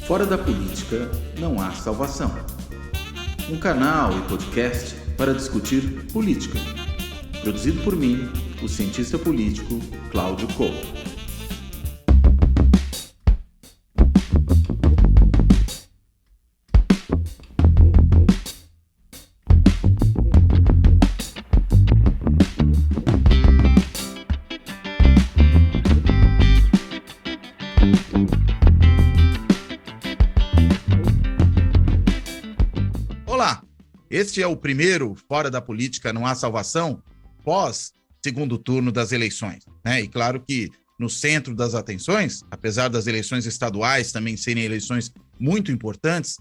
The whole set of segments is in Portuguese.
Fora da política não há salvação. Um canal e podcast para discutir política. Produzido por mim, o cientista político Cláudio Couto. Olá, este é o primeiro Fora da Política Não Há Salvação, pós segundo turno das eleições, né? E claro que no centro das atenções, apesar das eleições estaduais também serem eleições muito importantes,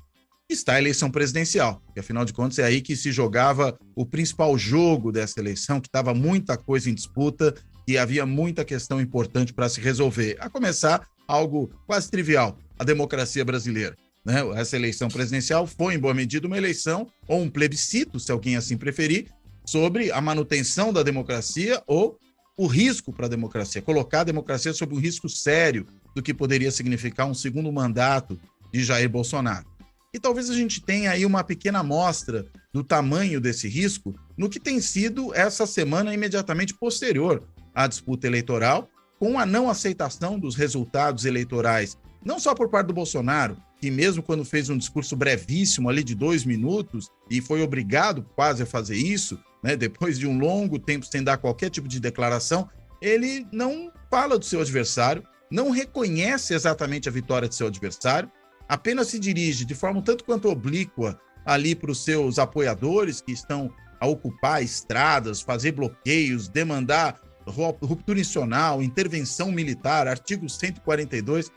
está a eleição presidencial, que afinal de contas é aí que se jogava o principal jogo dessa eleição, que estava muita coisa em disputa e havia muita questão importante para se resolver, a começar algo quase trivial, a democracia brasileira. Né? Essa eleição presidencial foi, em boa medida, uma eleição ou um plebiscito, se alguém assim preferir, sobre a manutenção da democracia ou o risco para a democracia, colocar a democracia sob um risco sério do que poderia significar um segundo mandato de Jair Bolsonaro. E talvez a gente tenha aí uma pequena amostra do tamanho desse risco no que tem sido essa semana imediatamente posterior à disputa eleitoral, com a não aceitação dos resultados eleitorais, não só por parte do Bolsonaro, que mesmo quando fez um discurso brevíssimo ali de 2 minutos e foi obrigado quase a fazer isso, né, depois de um longo tempo sem dar qualquer tipo de declaração, ele não fala do seu adversário, não reconhece exatamente a vitória de seu adversário, apenas se dirige de forma um tanto quanto oblíqua ali para os seus apoiadores que estão a ocupar estradas, fazer bloqueios, demandar ruptura institucional, intervenção militar, artigo 142,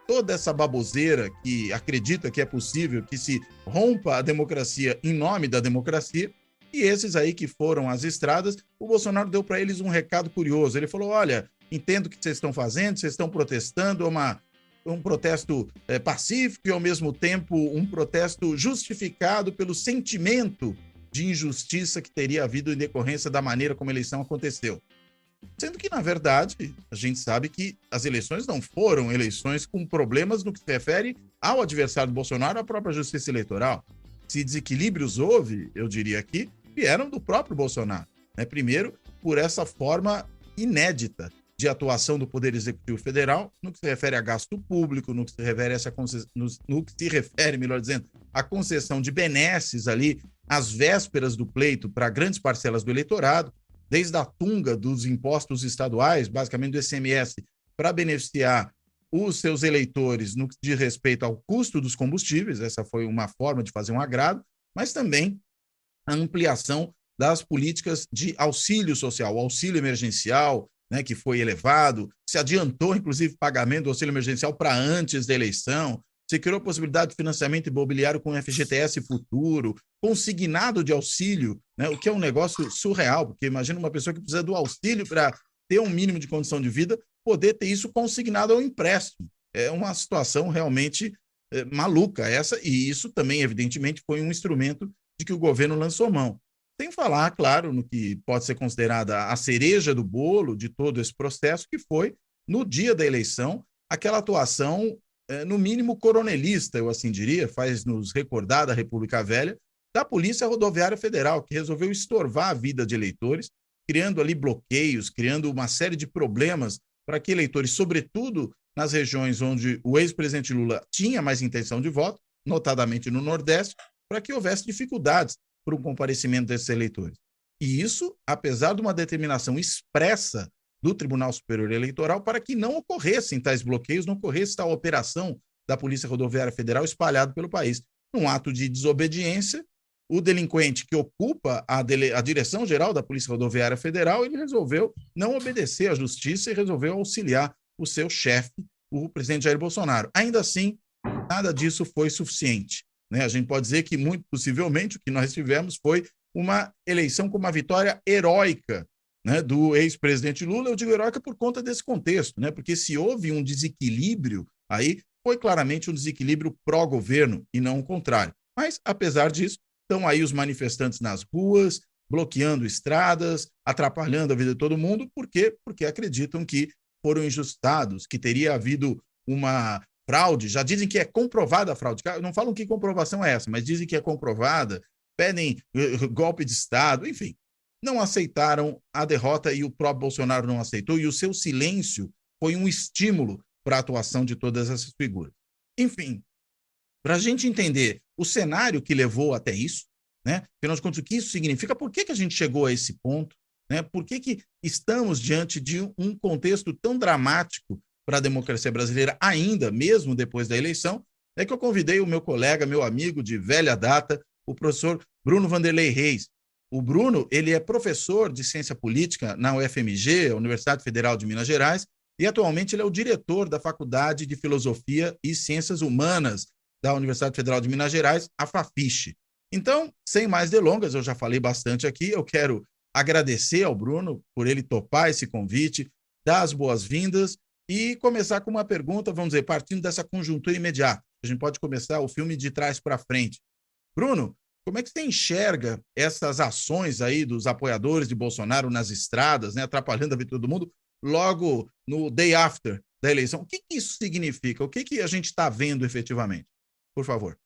toda essa baboseira que acredita que é possível que se rompa a democracia em nome da democracia, e esses aí que foram às estradas, o Bolsonaro deu para eles um recado curioso. Ele falou, olha, entendo o que vocês estão fazendo, vocês estão protestando, um protesto pacífico e, ao mesmo tempo, um protesto justificado pelo sentimento de injustiça que teria havido em decorrência da maneira como a eleição aconteceu. Sendo que, na verdade, a gente sabe que as eleições não foram eleições com problemas no que se refere ao adversário do Bolsonaro, à própria justiça eleitoral. Se desequilíbrios houve, eu diria aqui, vieram do próprio Bolsonaro. Né? Primeiro, por essa forma inédita de atuação do Poder Executivo Federal, no que se refere a gasto público, no que se refere melhor dizendo, à concessão de benesses ali às vésperas do pleito para grandes parcelas do eleitorado, desde a tunga dos impostos estaduais, basicamente do ICMS, para beneficiar os seus eleitores no que diz respeito ao custo dos combustíveis, essa foi uma forma de fazer um agrado, mas também a ampliação das políticas de auxílio social, o auxílio emergencial, né, que foi elevado, se adiantou, inclusive, pagamento do auxílio emergencial para antes da eleição, se criou a possibilidade de financiamento imobiliário com FGTS futuro, consignado de auxílio, né, o que é um negócio surreal, porque imagina uma pessoa que precisa do auxílio para ter um mínimo de condição de vida, poder ter isso consignado ao empréstimo. É uma situação realmente maluca essa, e isso também, evidentemente, foi um instrumento de que o governo lançou mão. Sem falar, claro, no que pode ser considerada a cereja do bolo de todo esse processo, que foi, no dia da eleição, aquela atuação no mínimo coronelista, eu assim diria, faz nos recordar da República Velha, da Polícia Rodoviária Federal, que resolveu estorvar a vida de eleitores, criando ali bloqueios, criando uma série de problemas para que eleitores, sobretudo nas regiões onde o ex-presidente Lula tinha mais intenção de voto, notadamente no Nordeste, para que houvesse dificuldades para o comparecimento desses eleitores. E isso, apesar de uma determinação expressa do Tribunal Superior Eleitoral para que não ocorressem tais bloqueios, não ocorresse tal operação da Polícia Rodoviária Federal espalhada pelo país. Num ato de desobediência, o delinquente que ocupa a direção-geral da Polícia Rodoviária Federal, ele resolveu não obedecer à justiça e resolveu auxiliar o seu chefe, o presidente Jair Bolsonaro. Ainda assim, nada disso foi suficiente. Né? A gente pode dizer que, muito possivelmente, o que nós tivemos foi uma eleição com uma vitória heróica, né, do ex-presidente Lula. Eu digo heróica por conta desse contexto, né, porque se houve um desequilíbrio aí, foi claramente um desequilíbrio pró-governo e não o contrário. Mas, apesar disso, estão aí os manifestantes nas ruas, bloqueando estradas, atrapalhando a vida de todo mundo. Por quê? Porque acreditam que foram injustados, que teria havido uma fraude, já dizem que é comprovada a fraude. Não falam que comprovação é essa, mas dizem que é comprovada, pedem golpe de Estado, enfim. Não aceitaram a derrota e o próprio Bolsonaro não aceitou, e o seu silêncio foi um estímulo para a atuação de todas essas figuras. Enfim, para a gente entender o cenário que levou até isso, né? Afinal de contas, o que isso significa, por que a gente chegou a esse ponto, né? Por que estamos diante de um contexto tão dramático para a democracia brasileira ainda, mesmo depois da eleição, é que eu convidei o meu colega, meu amigo de velha data, o professor Bruno Vanderlei Reis. O Bruno, ele é professor de ciência política na UFMG, a Universidade Federal de Minas Gerais, e atualmente ele é o diretor da Faculdade de Filosofia e Ciências Humanas da Universidade Federal de Minas Gerais, a Fafiche. Então, sem mais delongas, eu já falei bastante aqui, eu quero agradecer ao Bruno por ele topar esse convite, dar as boas-vindas e começar com uma pergunta, vamos dizer, partindo dessa conjuntura imediata. A gente pode começar o filme de trás para frente. Bruno, como é que você enxerga essas ações aí dos apoiadores de Bolsonaro nas estradas, né, atrapalhando a vida de todo mundo, logo no day after da eleição? O que isso significa? O que a gente está vendo efetivamente? Por favor.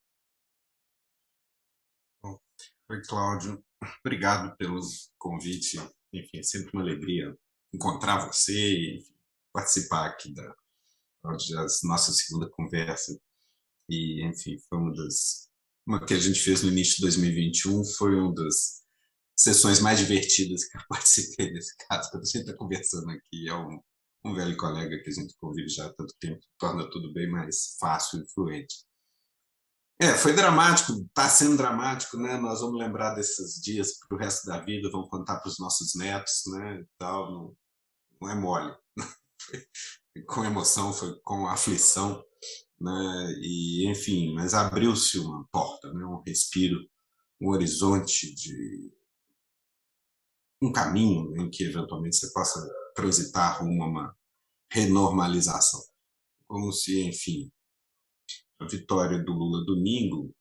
Oi, Cláudio. Obrigado pelo convite. Enfim, é sempre uma alegria encontrar você e participar aqui da nossa segunda conversa. E, enfim, foi uma que a gente fez no início de 2021, foi uma das sessões mais divertidas que eu participei desse caso. Quando a gente está conversando aqui, é um velho colega que a gente convive já há tanto tempo, torna tudo bem mais fácil e fluente. Foi dramático, está sendo dramático, né? Nós vamos lembrar desses dias para o resto da vida, vamos contar para os nossos netos, né? E tal, não é mole. Foi com emoção, foi com aflição, né? E, enfim, mas abriu-se uma porta, né? Um respiro, um horizonte de um caminho em que eventualmente você possa transitar rumo a uma renormalização. Como se, enfim, a vitória do Lula domingo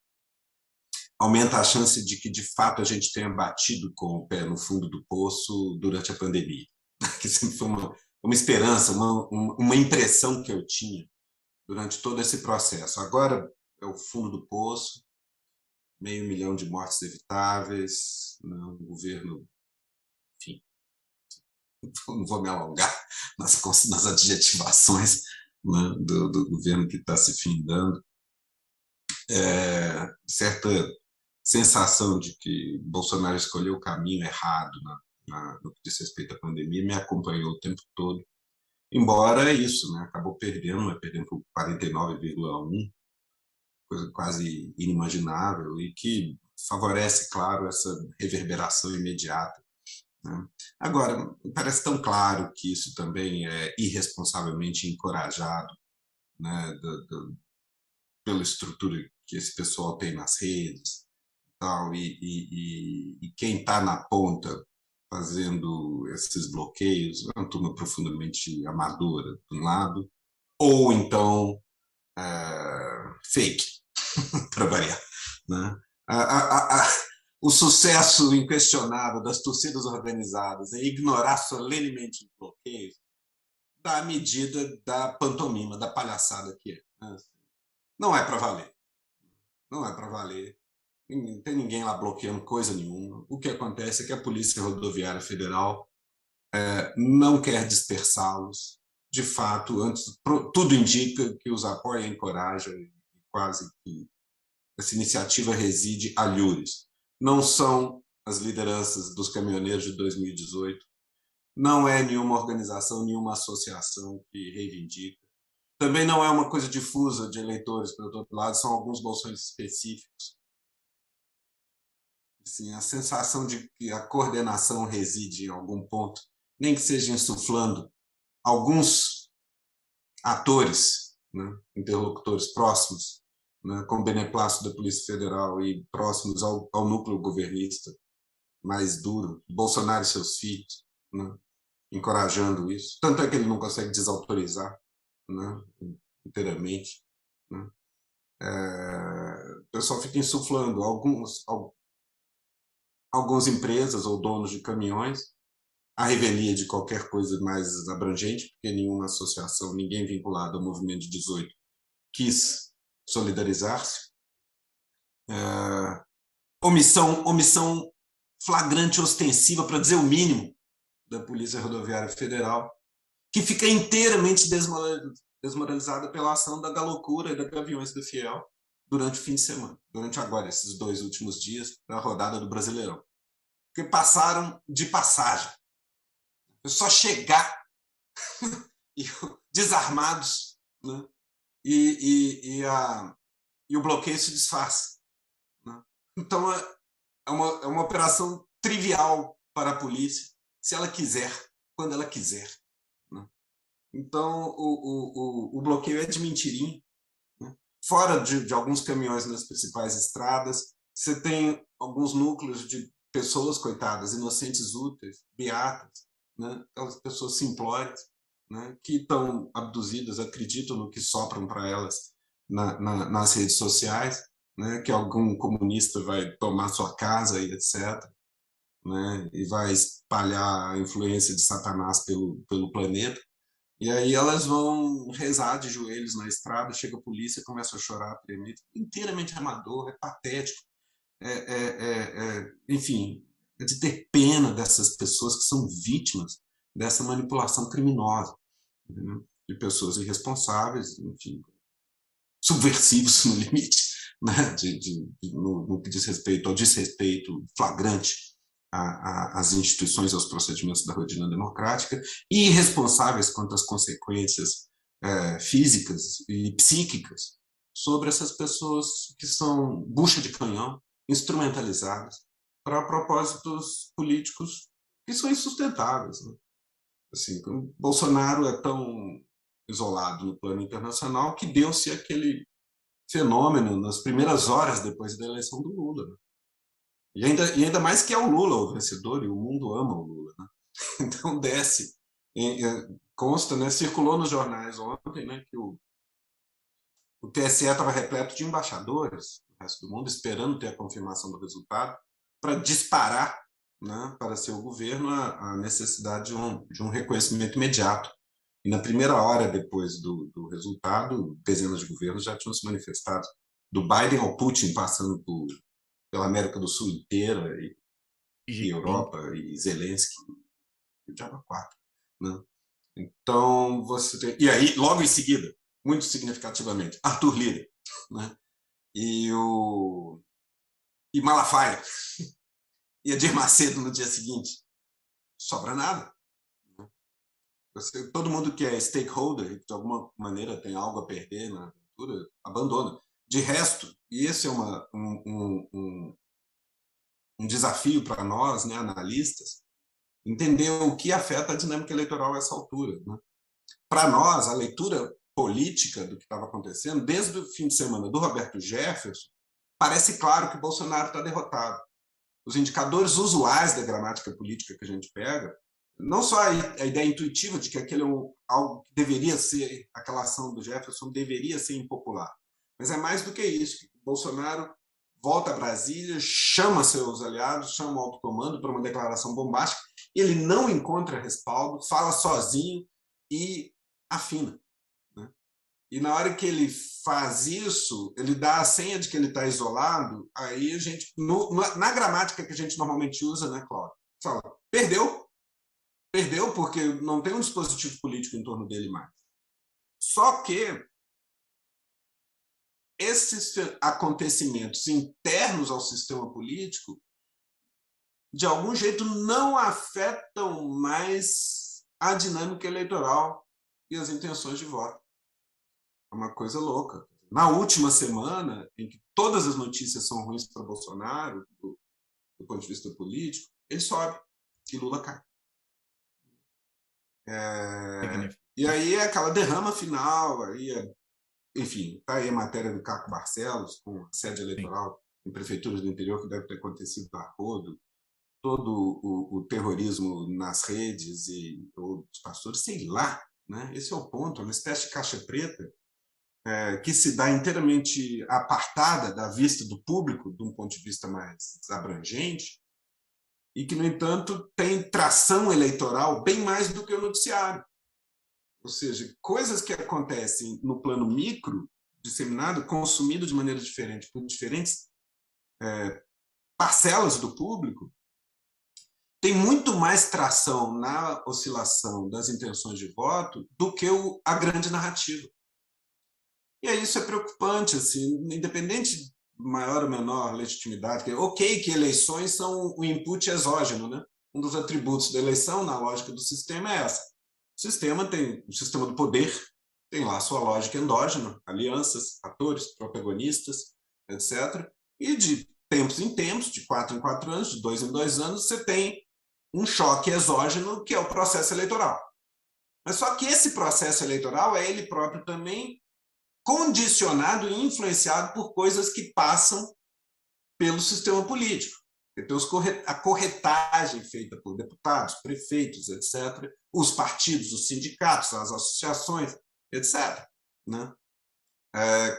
aumenta a chance de que, de fato, a gente tenha batido com o pé no fundo do poço durante a pandemia. Que sempre foi uma esperança, uma impressão que eu tinha durante todo esse processo. Agora é o fundo do poço, 500 mil de mortes evitáveis, um governo, enfim, não vou me alongar nas adjetivações, né, do governo que está se findando. Certa sensação de que Bolsonaro escolheu o caminho errado no que diz respeito à pandemia me acompanhou o tempo todo, embora isso, né, acabou perdendo por 49,1%, coisa quase inimaginável e que favorece, claro, essa reverberação imediata, né? Agora, parece tão claro que isso também é irresponsavelmente encorajado, né, pela estrutura que esse pessoal tem nas redes, tal, e quem está na ponta fazendo esses bloqueios é uma turma profundamente amadora, de um lado, ou então fake, para variar, né? O sucesso inquestionável das torcidas organizadas em ignorar solenemente os bloqueios dá a medida da pantomima, da palhaçada que é, né? Não é para valer. Não é para valer. Não tem ninguém lá bloqueando coisa nenhuma. O que acontece é que a Polícia Rodoviária Federal não quer dispersá-los. De fato, tudo indica que os apoia e encoraja, e quase que essa iniciativa reside alhures. Não são as lideranças dos caminhoneiros de 2018, não é nenhuma organização, nenhuma associação que reivindica. Também não é uma coisa difusa de eleitores pelo outro lado, são alguns bolsões específicos. Assim, a sensação de que a coordenação reside em algum ponto, nem que seja insuflando alguns atores, né, interlocutores próximos, né, com beneplácito da Polícia Federal e próximos ao núcleo governista mais duro, Bolsonaro e seus filhos, né, encorajando isso. Tanto é que ele não consegue desautorizar, né, inteiramente, né. O pessoal fica insuflando algumas empresas ou donos de caminhões à revelia de qualquer coisa mais abrangente, porque nenhuma associação, ninguém vinculado ao movimento de 18 quis solidarizar-se. Omissão flagrante, ostensiva, para dizer o mínimo, da Polícia Rodoviária Federal, que fica inteiramente desmoralizada pela ação da Galocura e da Gaviões da Fiel durante o fim de semana, durante agora, esses 2 últimos dias da rodada do Brasileirão. Porque passaram de passagem. É só chegar desarmados, né? E o bloqueio se desfaz, né? Então, é uma operação trivial para a polícia, se ela quiser, quando ela quiser, né? Então, o bloqueio é de mentirinha, né? Fora de alguns caminhões nas principais estradas, você tem alguns núcleos de pessoas, coitadas, inocentes úteis, beatas, né? Aquelas pessoas simplórias, né? Que estão abduzidas, acreditam no que sopram para elas nas redes sociais, né? Que algum comunista vai tomar sua casa e etc., né? E vai espalhar a influência de Satanás pelo planeta. E aí elas vão rezar de joelhos na estrada, chega a polícia, começa a chorar, tremer, inteiramente amador, é patético. Enfim, é de ter pena dessas pessoas que são vítimas dessa manipulação criminosa, né? De pessoas irresponsáveis, enfim, subversivos no limite, né? No que diz respeito ao desrespeito flagrante às instituições, aos procedimentos da rotina democrática, e irresponsáveis quanto às consequências físicas e psíquicas sobre essas pessoas que são bucha de canhão, instrumentalizadas para propósitos políticos que são insustentáveis, né? Assim, o Bolsonaro é tão isolado no plano internacional que deu-se aquele fenômeno nas primeiras horas depois da eleição do Lula, né? E ainda mais que é o Lula o vencedor, e o mundo ama o Lula, né? Então desce. Consta, né, circulou nos jornais ontem, né, que o TSE estava repleto de embaixadores do resto do mundo, esperando ter a confirmação do resultado, para disparar, né, para seu governo a necessidade de um reconhecimento imediato. E na primeira hora depois do resultado, dezenas de governos já tinham se manifestado, do Biden ao Putin, passando pela América do Sul inteira, e Europa, e Zelensky, e o Diabo 4, né? Então, você tem... E aí, logo em seguida, muito significativamente, Arthur Lira, né? E Malafaia, e Edir Macedo no dia seguinte. Sobra nada. Todo mundo que é stakeholder, que de alguma maneira tem algo a perder na aventura, abandona. De resto, e esse é um desafio para nós, né, analistas, entender o que afeta a dinâmica eleitoral a essa altura, né? Para nós, a leitura política do que estava acontecendo, desde o fim de semana do Roberto Jefferson, parece claro que Bolsonaro está derrotado. Os indicadores usuais da gramática política que a gente pega, não só a ideia intuitiva de que algo que deveria ser, aquela ação do Jefferson deveria ser impopular, mas é mais do que isso, que Bolsonaro volta a Brasília, chama seus aliados, chama o alto comando para uma declaração bombástica, ele não encontra respaldo, fala sozinho e afina, né? E na hora que ele faz isso, ele dá a senha de que ele está isolado, aí a gente, na gramática que a gente normalmente usa, né, Cláudio? Fala, perdeu porque não tem um dispositivo político em torno dele mais. Só que esses acontecimentos internos ao sistema político, de algum jeito, não afetam mais a dinâmica eleitoral e as intenções de voto. É uma coisa louca. Na última semana, em que todas as notícias são ruins para Bolsonaro, do ponto de vista político, ele sobe e Lula cai. E aí é aquela derrama final, enfim, está aí a matéria do Caco Barcelos, com a sede eleitoral em prefeituras do interior, que deve ter acontecido a rodo, todo o terrorismo nas redes e os pastores, sei lá, né? Esse é o ponto, uma espécie de caixa preta que se dá inteiramente apartada da vista do público, de um ponto de vista mais abrangente, e que, no entanto, tem tração eleitoral bem mais do que o noticiário. Ou seja, coisas que acontecem no plano micro disseminado, consumido de maneira diferente por diferentes parcelas do público, tem muito mais tração na oscilação das intenções de voto do que a grande narrativa. E aí isso é preocupante, assim, independente de maior ou menor legitimidade. Ok que eleições são o input exógeno, né? Um dos atributos da eleição, na lógica do sistema, é essa. O sistema do poder tem lá a sua lógica endógena, alianças, atores, protagonistas, etc. E de tempos em tempos, de 4 em 4 anos, de 2 em 2 anos, você tem um choque exógeno, que é o processo eleitoral. Mas só que esse processo eleitoral é ele próprio também condicionado e influenciado por coisas que passam pelo sistema político. Tem a corretagem feita por deputados, prefeitos, etc., os partidos, os sindicatos, as associações, etc., né?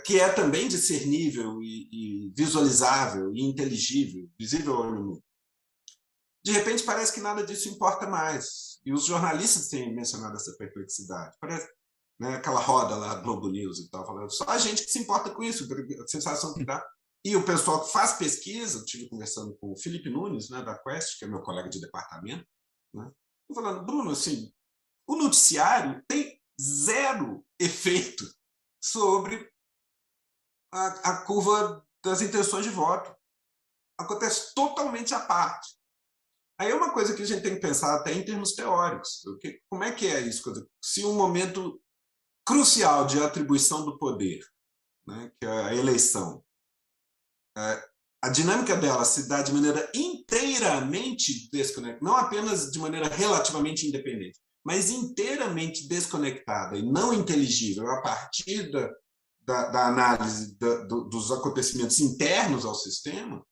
Que é também discernível e visualizável e inteligível, visível ao olho nu. De repente, parece que nada disso importa mais. E os jornalistas têm mencionado essa perplexidade. Parece, né, aquela roda lá, Globo News e tal, falando só a gente que se importa com isso, a sensação que dá. E o pessoal que faz pesquisa, eu estive conversando com o Felipe Nunes, né, da Quest, que é meu colega de departamento, né, falando, Bruno, assim, o noticiário tem zero efeito sobre a curva das intenções de voto. Acontece totalmente à parte. Aí é uma coisa que a gente tem que pensar até em termos teóricos. Como é que é isso? Se um momento crucial de atribuição do poder, né, que é a eleição, a dinâmica dela se dá de maneira inteiramente desconectada, não apenas de maneira relativamente independente, mas inteiramente desconectada e não inteligível a partir da análise dos acontecimentos internos ao sistema,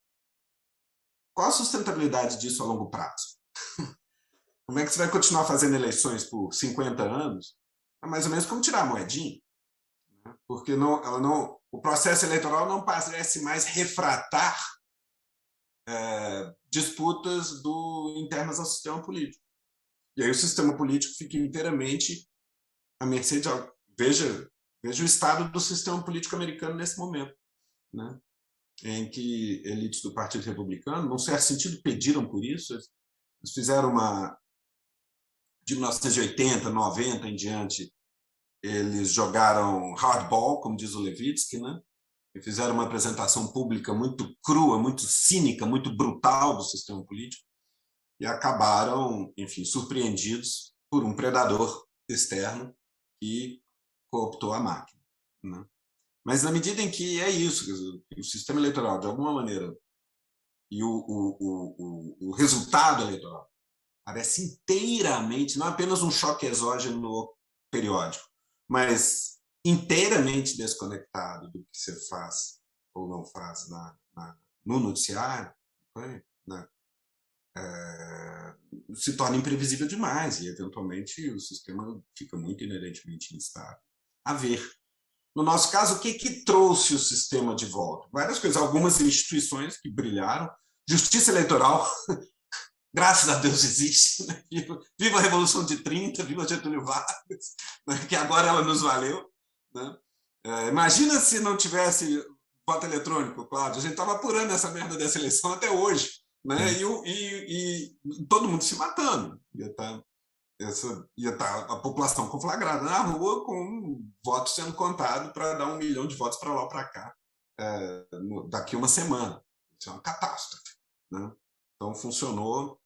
qual a sustentabilidade disso a longo prazo? Como é que você vai continuar fazendo eleições por 50 anos? É mais ou menos como tirar a moedinha. Né? Porque o processo eleitoral não parece mais refratar disputas internas ao sistema político. E aí o sistema político fica inteiramente à mercê de... Veja o estado do sistema político americano nesse momento, né? Em que elites do Partido Republicano, num certo sentido, pediram por isso. Eles fizeram de 1980, 90 em diante, eles jogaram hardball, como diz o Levitsky, né? E fizeram uma apresentação pública muito crua, muito cínica, muito brutal do sistema político e acabaram, enfim, surpreendidos por um predador externo que cooptou a máquina, né? Mas na medida em que é isso, o sistema eleitoral, de alguma maneira, e o resultado eleitoral parece inteiramente, não apenas um choque exógeno periódico, mas inteiramente desconectado do que você faz ou não faz no noticiário, né? Se torna imprevisível demais e, eventualmente, o sistema fica muito inerentemente instável. A ver. No nosso caso, o que trouxe o sistema de volta? Várias coisas, algumas instituições que brilharam. Justiça eleitoral, graças a Deus, existe. Né? Viva a Revolução de 30, viva Getúlio Vargas, né? Que agora ela nos valeu. Né? Imagina se não tivesse voto eletrônico, Cláudio. A gente estava apurando essa merda dessa eleição até hoje. Né? E todo mundo se matando. Ia estar a população conflagrada na rua com votos sendo contados para dar 1 milhão de votos para lá ou para cá daqui uma semana. Isso é uma catástrofe. Né? Então, funcionou.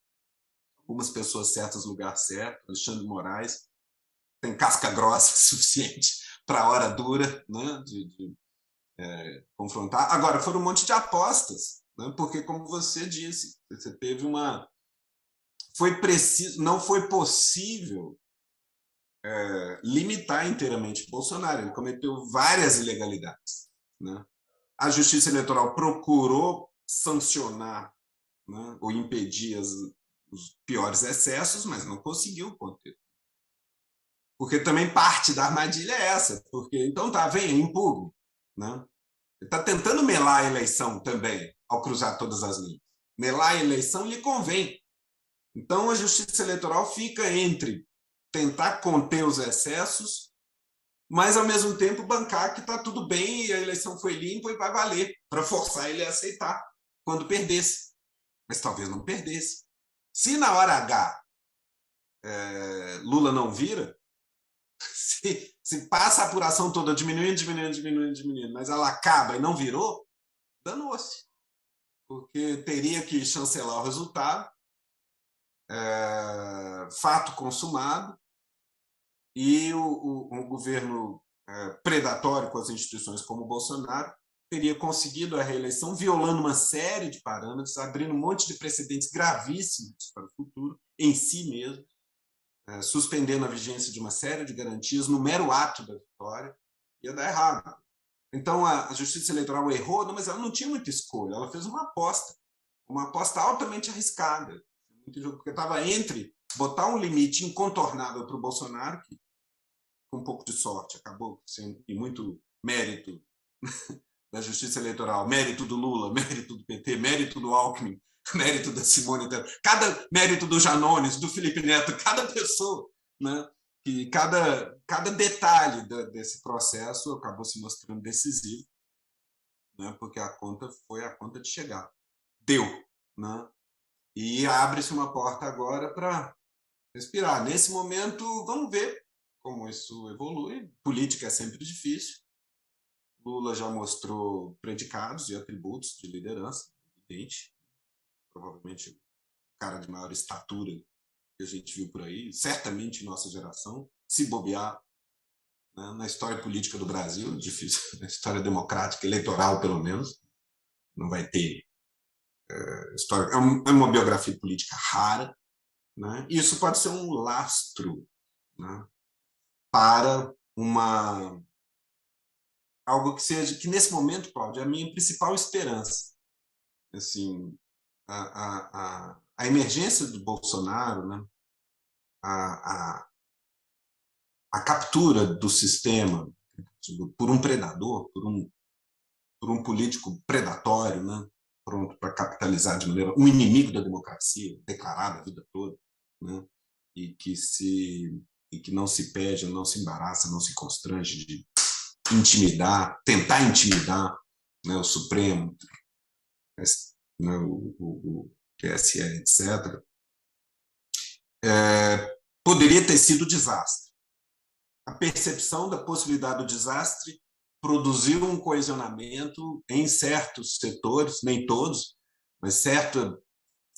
Algumas pessoas certas no lugar certo. Alexandre de Moraes tem casca grossa suficiente para a hora dura, né? de confrontar. Agora, foram um monte de apostas, né? Porque, como você disse, você teve não foi possível limitar inteiramente Bolsonaro. Ele cometeu várias ilegalidades. Né? A Justiça Eleitoral procurou sancionar, né, ou impedir os piores excessos, mas não conseguiu conter. Porque também parte da armadilha é essa. Porque, então venha, impugne. Né? Ele está tentando melar a eleição também, ao cruzar todas as linhas. Melar a eleição lhe convém. Então, a Justiça Eleitoral fica entre tentar conter os excessos mas, ao mesmo tempo, bancar que está tudo bem e a eleição foi limpa e vai valer, para forçar ele a aceitar quando perdesse. Mas talvez não perdesse. Se na hora H Lula não vira, se passa a apuração toda diminuindo, mas ela acaba e não virou, danou-se. Porque teria que chancelar o resultado, fato consumado, e um governo predatório com as instituições como o Bolsonaro teria conseguido a reeleição violando uma série de parâmetros, abrindo um monte de precedentes gravíssimos para o futuro, em si mesmo, suspendendo a vigência de uma série de garantias no mero ato da vitória, ia dar errado. Então, a Justiça Eleitoral errou, mas ela não tinha muita escolha, ela fez uma aposta altamente arriscada, porque estava entre botar um limite incontornável para o Bolsonaro, que, com um pouco de sorte, acabou sendo muito mérito da Justiça Eleitoral, mérito do Lula, mérito do PT, mérito do Alckmin, mérito da Simone Tebet, cada mérito do Janones, do Felipe Neto, cada pessoa, né? Que cada detalhe desse processo acabou se mostrando decisivo, né? Porque a conta foi a conta de chegar. Deu, né? E abre-se uma porta agora para respirar. Nesse momento, vamos ver como isso evolui. Política é sempre difícil. Lula já mostrou predicados e atributos de liderança, evidente. Provavelmente o cara de maior estatura que a gente viu por aí, certamente nossa geração, se bobear, né, na história política do Brasil, difícil, na história democrática, eleitoral pelo menos, não vai ter história. É uma biografia política rara, né? Isso pode ser um lastro, né, para algo que nesse momento, Cláudio, é a minha principal esperança. Assim, a emergência do Bolsonaro, né, a captura do sistema por um predador, por um político predatório, né, pronto para capitalizar de maneira um inimigo da democracia, declarado a vida toda, né, e que não se pede, não se embaraça, não se constrange de tentar intimidar, né, o Supremo, né, o TSE, etc., poderia ter sido desastre. A percepção da possibilidade do desastre produziu um coesionamento em certos setores, nem todos, mas certa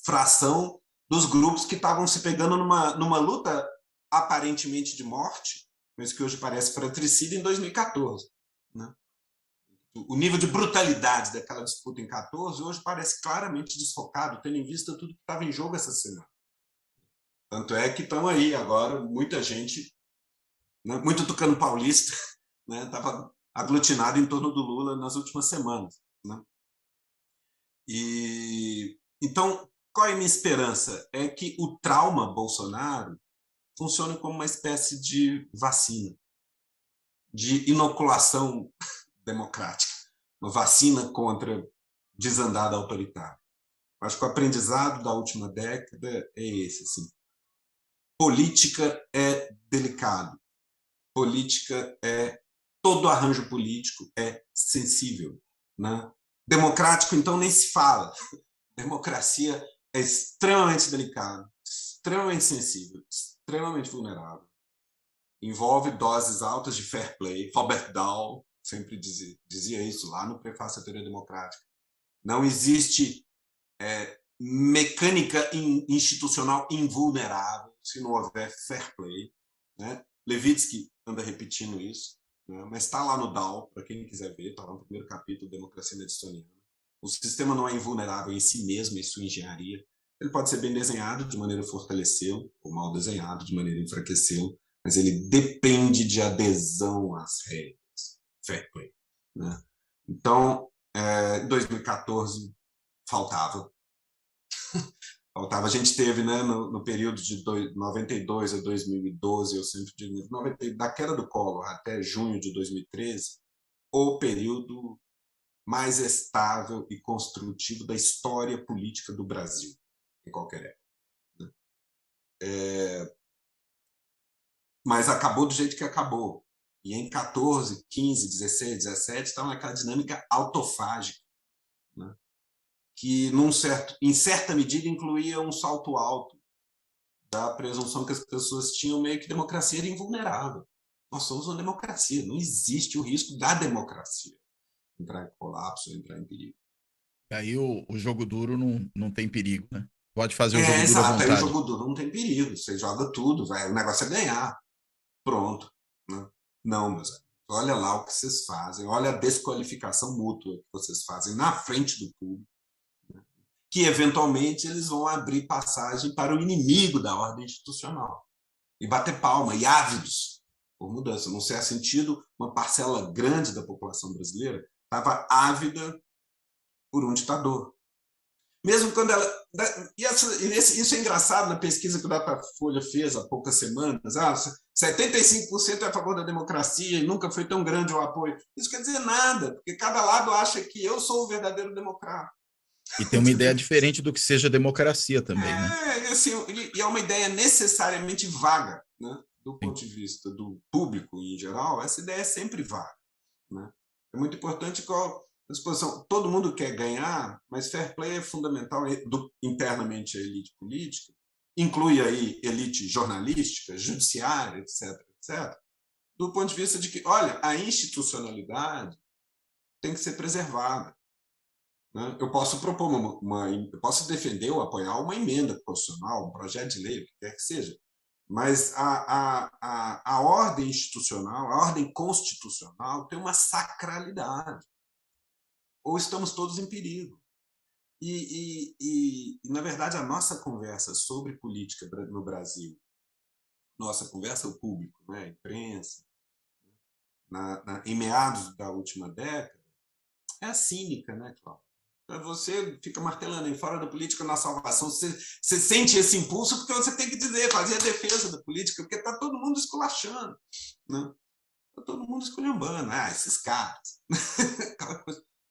fração dos grupos que estavam se pegando numa luta aparentemente de morte, mas que hoje parece fratricida em 2014. Né? O nível de brutalidade daquela disputa em 2014 hoje parece claramente desfocado, tendo em vista tudo que estava em jogo essa semana. Tanto é que estão aí agora muita gente, né, muito tucano paulista, estava, né, aglutinado em torno do Lula nas últimas semanas. Né? Então, qual é a minha esperança? É que o trauma Bolsonaro funcione como uma espécie de vacina, de inoculação democrática, uma vacina contra desandada autoritária. Acho que o aprendizado da última década é esse. Assim. Política é delicado. Política todo arranjo político é sensível. Né? Democrático, então, nem se fala. Democracia é extremamente delicado, extremamente sensível, extremamente vulnerável. Envolve doses altas de fair play. Robert Dahl sempre dizia isso lá no Prefácio à Teoria Democrática. Não existe mecânica institucional invulnerável se não houver fair play. Né? Levitsky anda repetindo isso, né? Mas está lá no Dahl, para quem quiser ver, está lá no primeiro capítulo, Democracia Mediterrânea. O sistema não é invulnerável em si mesmo, em sua engenharia. Ele pode ser bem desenhado, de maneira a fortalecê-lo, ou mal desenhado, de maneira a enfraquecê-lo, mas ele depende de adesão às regras. Fair play. Né? Então, em 2014, faltava. A gente teve, né, no período de 92 a 2012, eu sempre digo, da queda do Collor até junho de 2013, o período mais estável e construtivo da história política do Brasil, em qualquer época. Né? Mas acabou do jeito que acabou. E em 14, 15, 16, 17, estava naquela dinâmica autofágica, né? Que, em certa medida, incluía um salto alto da presunção que as pessoas tinham meio que democracia era invulnerável. Nós somos uma democracia, não existe o risco da democracia entrar em colapso, entrar em perigo. Aí o jogo duro não tem perigo, né? Pode fazer o jogo duro à Exato, aí o vontade. jogo duro não tem perigo, você joga tudo, o negócio é ganhar. Pronto. Né? Não, meus amigos, olha lá o que vocês fazem, olha a desqualificação mútua que vocês fazem na frente do público, né? Que eventualmente eles vão abrir passagem para o inimigo da ordem institucional e bater palma, e ávidos por mudança. Num certo sentido, uma parcela grande da população brasileira estava ávida por um ditador. Mesmo quando ela... Isso é engraçado na pesquisa que o Datafolha fez há poucas semanas. 75% é a favor da democracia e nunca foi tão grande o apoio. Isso quer dizer nada, porque cada lado acha que eu sou o verdadeiro democrata. E tem uma ideia diferente do que seja democracia também, né? Assim, e é uma ideia necessariamente vaga, né? Do ponto de vista do público em geral, essa ideia é sempre vaga, né? É muito importante qual a disposição. Todo mundo quer ganhar, mas fair play é fundamental internamente a elite política, inclui aí elite jornalística, judiciária, etc., etc., do ponto de vista de que, olha, a institucionalidade tem que ser preservada. Né? Eu posso propor eu posso defender ou apoiar uma emenda constitucional, um projeto de lei, o que quer que seja, mas a ordem institucional, a ordem constitucional tem uma sacralidade. Ou estamos todos em perigo. Na verdade, a nossa conversa sobre política no Brasil, nossa conversa ao público, né, a imprensa, em meados da última década, é cínica, né, Cláudio? Você fica martelando aí, fora da política na salvação, você sente esse impulso porque você tem que dizer, fazer a defesa da política, porque está todo mundo esculachando, né? Está todo mundo esculhambando. Esses caras.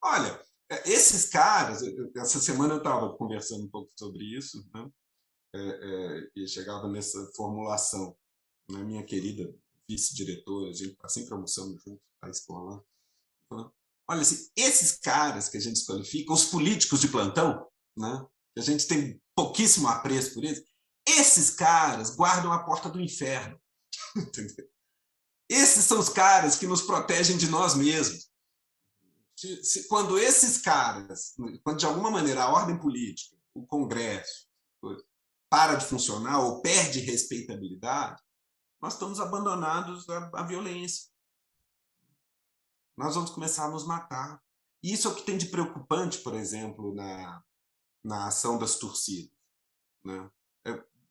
Olha, esses caras, essa semana eu estava conversando um pouco sobre isso, né? E chegava nessa formulação, né? Minha querida vice-diretora, a gente está sempre almoçando junto, está escola lá. Olha, esses caras que a gente desqualifica, os políticos de plantão, né, que a gente tem pouquíssimo apreço por eles, esses caras guardam a porta do inferno. Entendeu? Esses são os caras que nos protegem de nós mesmos. Quando esses caras, quando de alguma maneira a ordem política, o Congresso, para de funcionar ou perde respeitabilidade, nós estamos abandonados à violência. Nós vamos começar a nos matar. E isso é o que tem de preocupante, por exemplo, na ação das torcidas, né?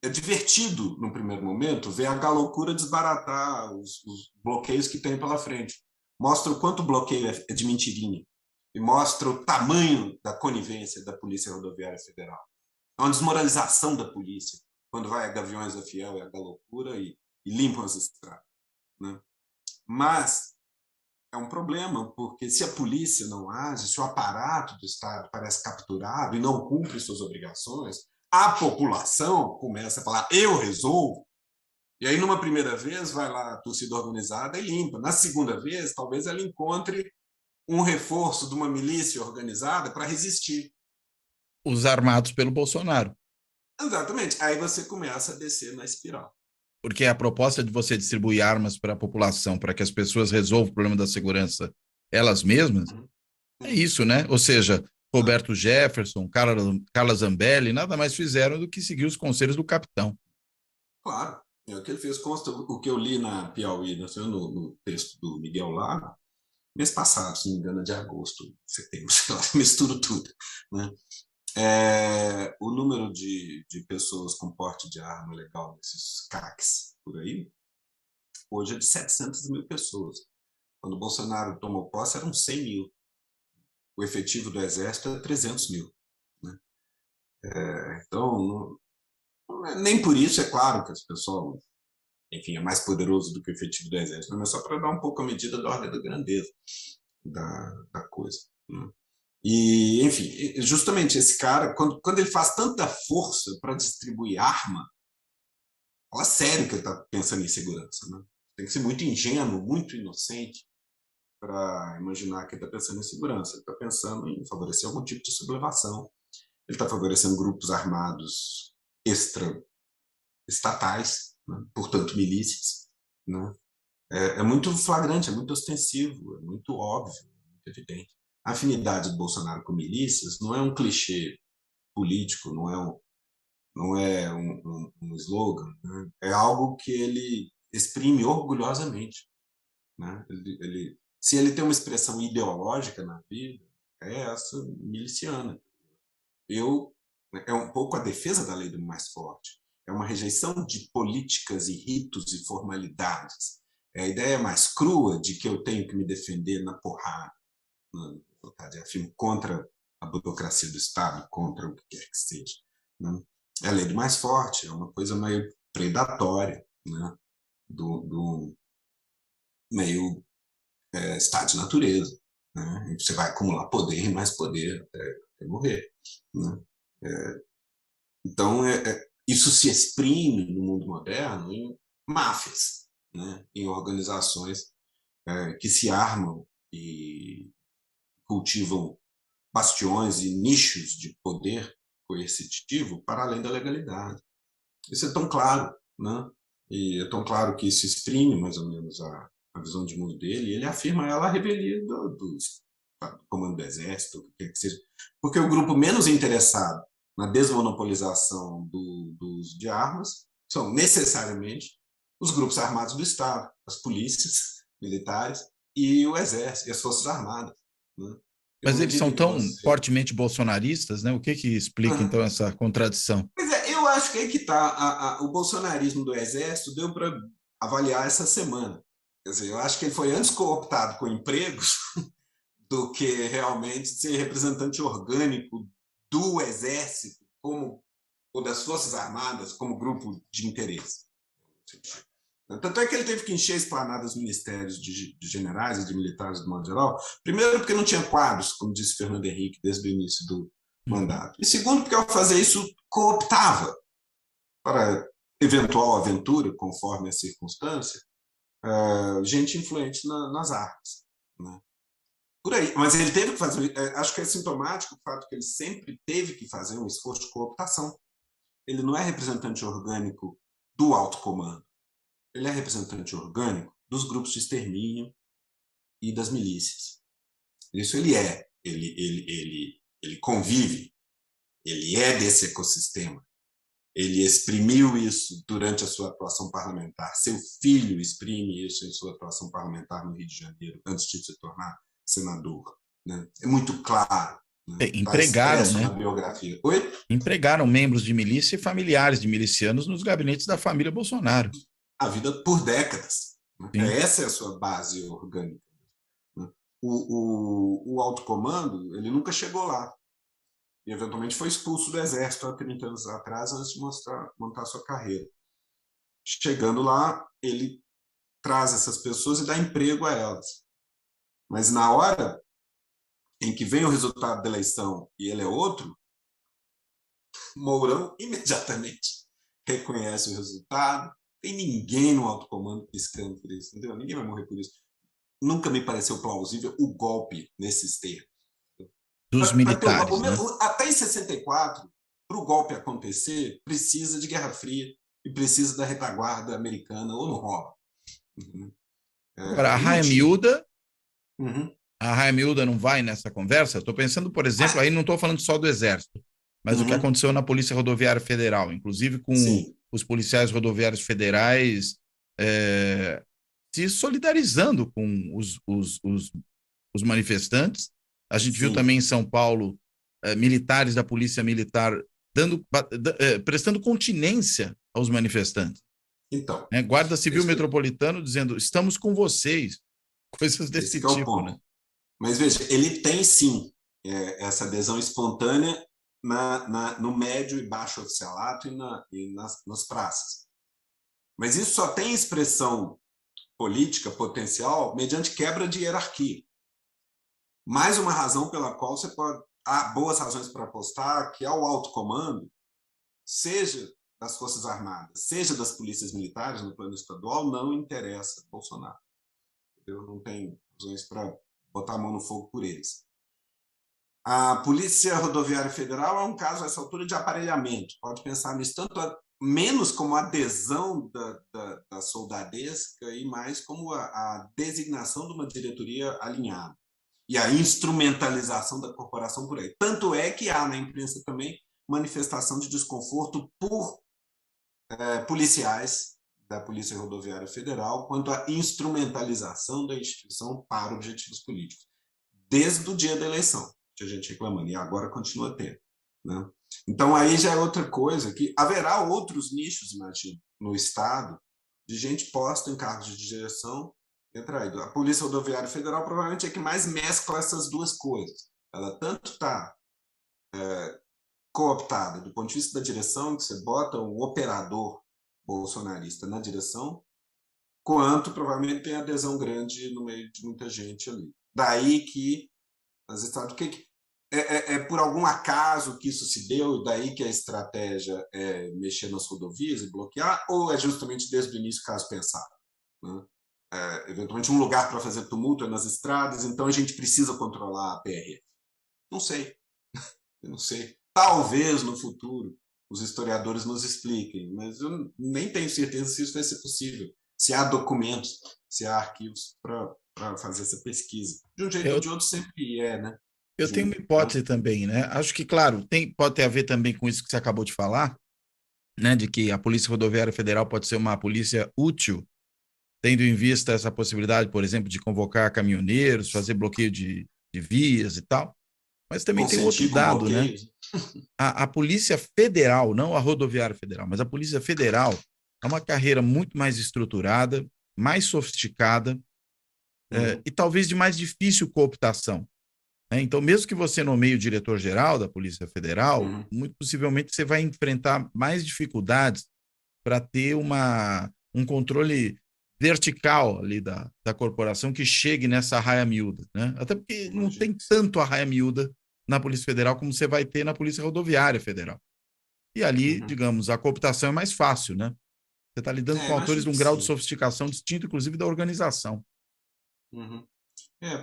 É divertido, no primeiro momento, ver a galocura desbaratar os bloqueios que tem pela frente. Mostra o quanto o bloqueio é de mentirinha. E mostra o tamanho da conivência da Polícia Rodoviária Federal. É uma desmoralização da polícia, quando vai a Gaviões da Fiel e a galocura e limpam as estradas, né? Mas é um problema, porque se a polícia não age, se o aparato do Estado parece capturado e não cumpre suas obrigações, a população começa a falar, eu resolvo. E aí, numa primeira vez, vai lá a torcida organizada e limpa. Na segunda vez, talvez ela encontre um reforço de uma milícia organizada para resistir. Os armados pelo Bolsonaro. Exatamente. Aí você começa a descer na espiral. Porque a proposta de você distribuir armas para a população, para que as pessoas resolvam o problema da segurança elas mesmas, é isso, né? Ou seja, Roberto Jefferson, Carla Zambelli, nada mais fizeram do que seguir os conselhos do capitão. Claro. É o que ele fez, consta o que eu li na Piauí, no texto do Miguel Lago, mês passado, se não me engano, de agosto, setembro, sei lá, misturo tudo, né? O número de pessoas com porte de arma legal nesses CACs por aí, hoje é de 700 mil pessoas. Quando o Bolsonaro tomou posse, eram 100 mil. O efetivo do Exército é 300 mil. Né? Então, nem por isso, é claro que as pessoas, enfim, é mais poderoso do que o efetivo do Exército, mas só para dar um pouco a medida da ordem da grandeza da coisa. Né? E, enfim, justamente esse cara, quando ele faz tanta força para distribuir arma, fala sério que ele está pensando em segurança. Né? tem que ser muito ingênuo, muito inocente para imaginar que ele está pensando em segurança. Ele está pensando em favorecer algum tipo de sublevação. Ele está favorecendo grupos armados extra-estatais, né? Portanto, milícias. Né? É muito flagrante, é muito ostensivo, é muito óbvio, é muito evidente. A afinidade do Bolsonaro com milícias não é um clichê político, não é um slogan, né? É algo que ele exprime orgulhosamente. Né? Se ele tem uma expressão ideológica na vida, é essa miliciana. É um pouco a defesa da lei do mais forte, é uma rejeição de políticas e ritos e formalidades. É a ideia mais crua de que eu tenho que me defender na porrada, afirmo, contra a burocracia do Estado, contra o que quer que seja. Né? É a lei do mais forte, é uma coisa meio predatória, né? do meio estado de natureza. Né? Você vai acumular poder e mais poder até morrer. Né? Então, isso se exprime no mundo moderno em máfias, né? Em organizações que se armam e cultivam bastiões e nichos de poder coercitivo para além da legalidade. Isso é tão claro, né? E é tão claro que isso exprime mais ou menos a visão de mundo dele, e ele afirma ela a revelia do comando do exército, o que quer que seja, porque o grupo menos interessado na desmonopolização do uso de armas são necessariamente os grupos armados do Estado, as polícias militares e o exército e as forças armadas. Né? Mas eles são tão fortemente bolsonaristas, né? O que explica, então, essa contradição? Pois é, eu acho que aí que está. O bolsonarismo do exército deu para avaliar essa semana. Quer dizer, eu acho que ele foi antes cooptado com empregos do que realmente ser representante orgânico do Exército ou das Forças Armadas como grupo de interesse. Tanto é que ele teve que encher a esplanada dos ministérios de generais e de militares, do modo geral. Primeiro, porque não tinha quadros, como disse Fernando Henrique desde o início do mandato. E segundo, porque ao fazer isso, cooptava para eventual aventura, conforme a circunstância, gente influente nas armas. Né? Por aí. Mas ele teve que fazer, acho que é sintomático o fato que ele sempre teve que fazer um esforço de cooptação. Ele não é representante orgânico do alto comando. Ele é representante orgânico dos grupos de extermínio e das milícias. Isso ele é. Ele convive. Ele é desse ecossistema. Ele exprimiu isso durante a sua atuação parlamentar. Seu filho exprime isso em sua atuação parlamentar no Rio de Janeiro, antes de se tornar senador. Né? É muito claro. Né? Empregaram, né? Na biografia. Oi? Empregaram membros de milícia e familiares de milicianos nos gabinetes da família Bolsonaro. A vida por décadas. Né? Essa é a sua base orgânica. Né? O alto comando, ele nunca chegou lá. E, eventualmente, foi expulso do Exército há 30 anos atrás, antes de montar sua carreira. Chegando lá, ele traz essas pessoas e dá emprego a elas. Mas, na hora em que vem o resultado da eleição e ele é outro, Mourão imediatamente reconhece o resultado. Tem ninguém no alto comando piscando por isso. Entendeu? Ninguém vai morrer por isso. Nunca me pareceu plausível o golpe nesses termos. Dos militares, né? Até em 64, para o golpe acontecer, precisa de Guerra Fria e precisa da retaguarda americana ou não rola. Agora, a raia miúda, a raia miúda não vai nessa conversa? Estou pensando, por exemplo, aí não estou falando só do Exército, mas o que aconteceu na Polícia Rodoviária Federal, inclusive com os policiais rodoviários federais se solidarizando com os manifestantes. A gente viu também em São Paulo militares da Polícia Militar prestando continência aos manifestantes. Então, Guarda Civil Metropolitano dizendo, estamos com vocês. Coisas desse tipo. Né? Mas veja, ele tem sim essa adesão espontânea no médio e baixo oficialato e nas praças. Mas isso só tem expressão política potencial mediante quebra de hierarquia. Mais uma razão pela qual há boas razões para apostar que ao alto comando seja das Forças Armadas, seja das polícias militares no plano estadual, não interessa Bolsonaro. Eu não tenho razões para botar a mão no fogo por eles. A Polícia Rodoviária Federal é um caso, a essa altura, de aparelhamento. Pode pensar nisso menos como adesão da soldadesca e mais como a designação de uma diretoria alinhada e a instrumentalização da corporação por aí. Tanto é que há na imprensa também manifestação de desconforto por policiais da Polícia Rodoviária Federal quanto à instrumentalização da instituição para objetivos políticos, desde o dia da eleição, que a gente reclamando, e agora continua tendo, né? Então, aí já é outra coisa, que haverá outros nichos, imagino, no Estado, de gente posta em cargos de direção. A Polícia Rodoviária Federal provavelmente é que mais mescla essas duas coisas. Ela tanto está cooptada do ponto de vista da direção, que você bota um operador bolsonarista na direção, quanto provavelmente tem adesão grande no meio de muita gente ali. Daí que as estados, é por algum acaso que isso se deu, e daí que a estratégia é mexer nas rodovias e bloquear, ou é justamente desde o início caso pensado, né? Eventualmente um lugar para fazer tumulto é nas estradas, então a gente precisa controlar a PRF. Não sei, eu não sei. Talvez no futuro os historiadores nos expliquem, mas eu nem tenho certeza se isso vai ser possível, se há documentos, se há arquivos para fazer essa pesquisa. De um jeito ou de outro sempre né? Eu tenho uma hipótese também, né? Acho que, claro, pode ter a ver também com isso que você acabou de falar, né? De que a Polícia Rodoviária Federal pode ser uma polícia útil, tendo em vista essa possibilidade, por exemplo, de convocar caminhoneiros, fazer bloqueio de vias e tal. Mas também tem outro dado, né? A Polícia Federal, não a Rodoviária Federal, mas a Polícia Federal é uma carreira muito mais estruturada, mais sofisticada e talvez de mais difícil cooptação. Então, mesmo que você nomeie o diretor-geral da Polícia Federal, muito possivelmente você vai enfrentar mais dificuldades para ter um controle vertical ali da corporação que chegue nessa arraia miúda, né? Até porque não tem tanto arraia miúda na Polícia Federal como você vai ter na Polícia Rodoviária Federal. E ali, digamos, a cooptação é mais fácil, né? Você está lidando com autores de um grau de sofisticação distinto, inclusive, da organização.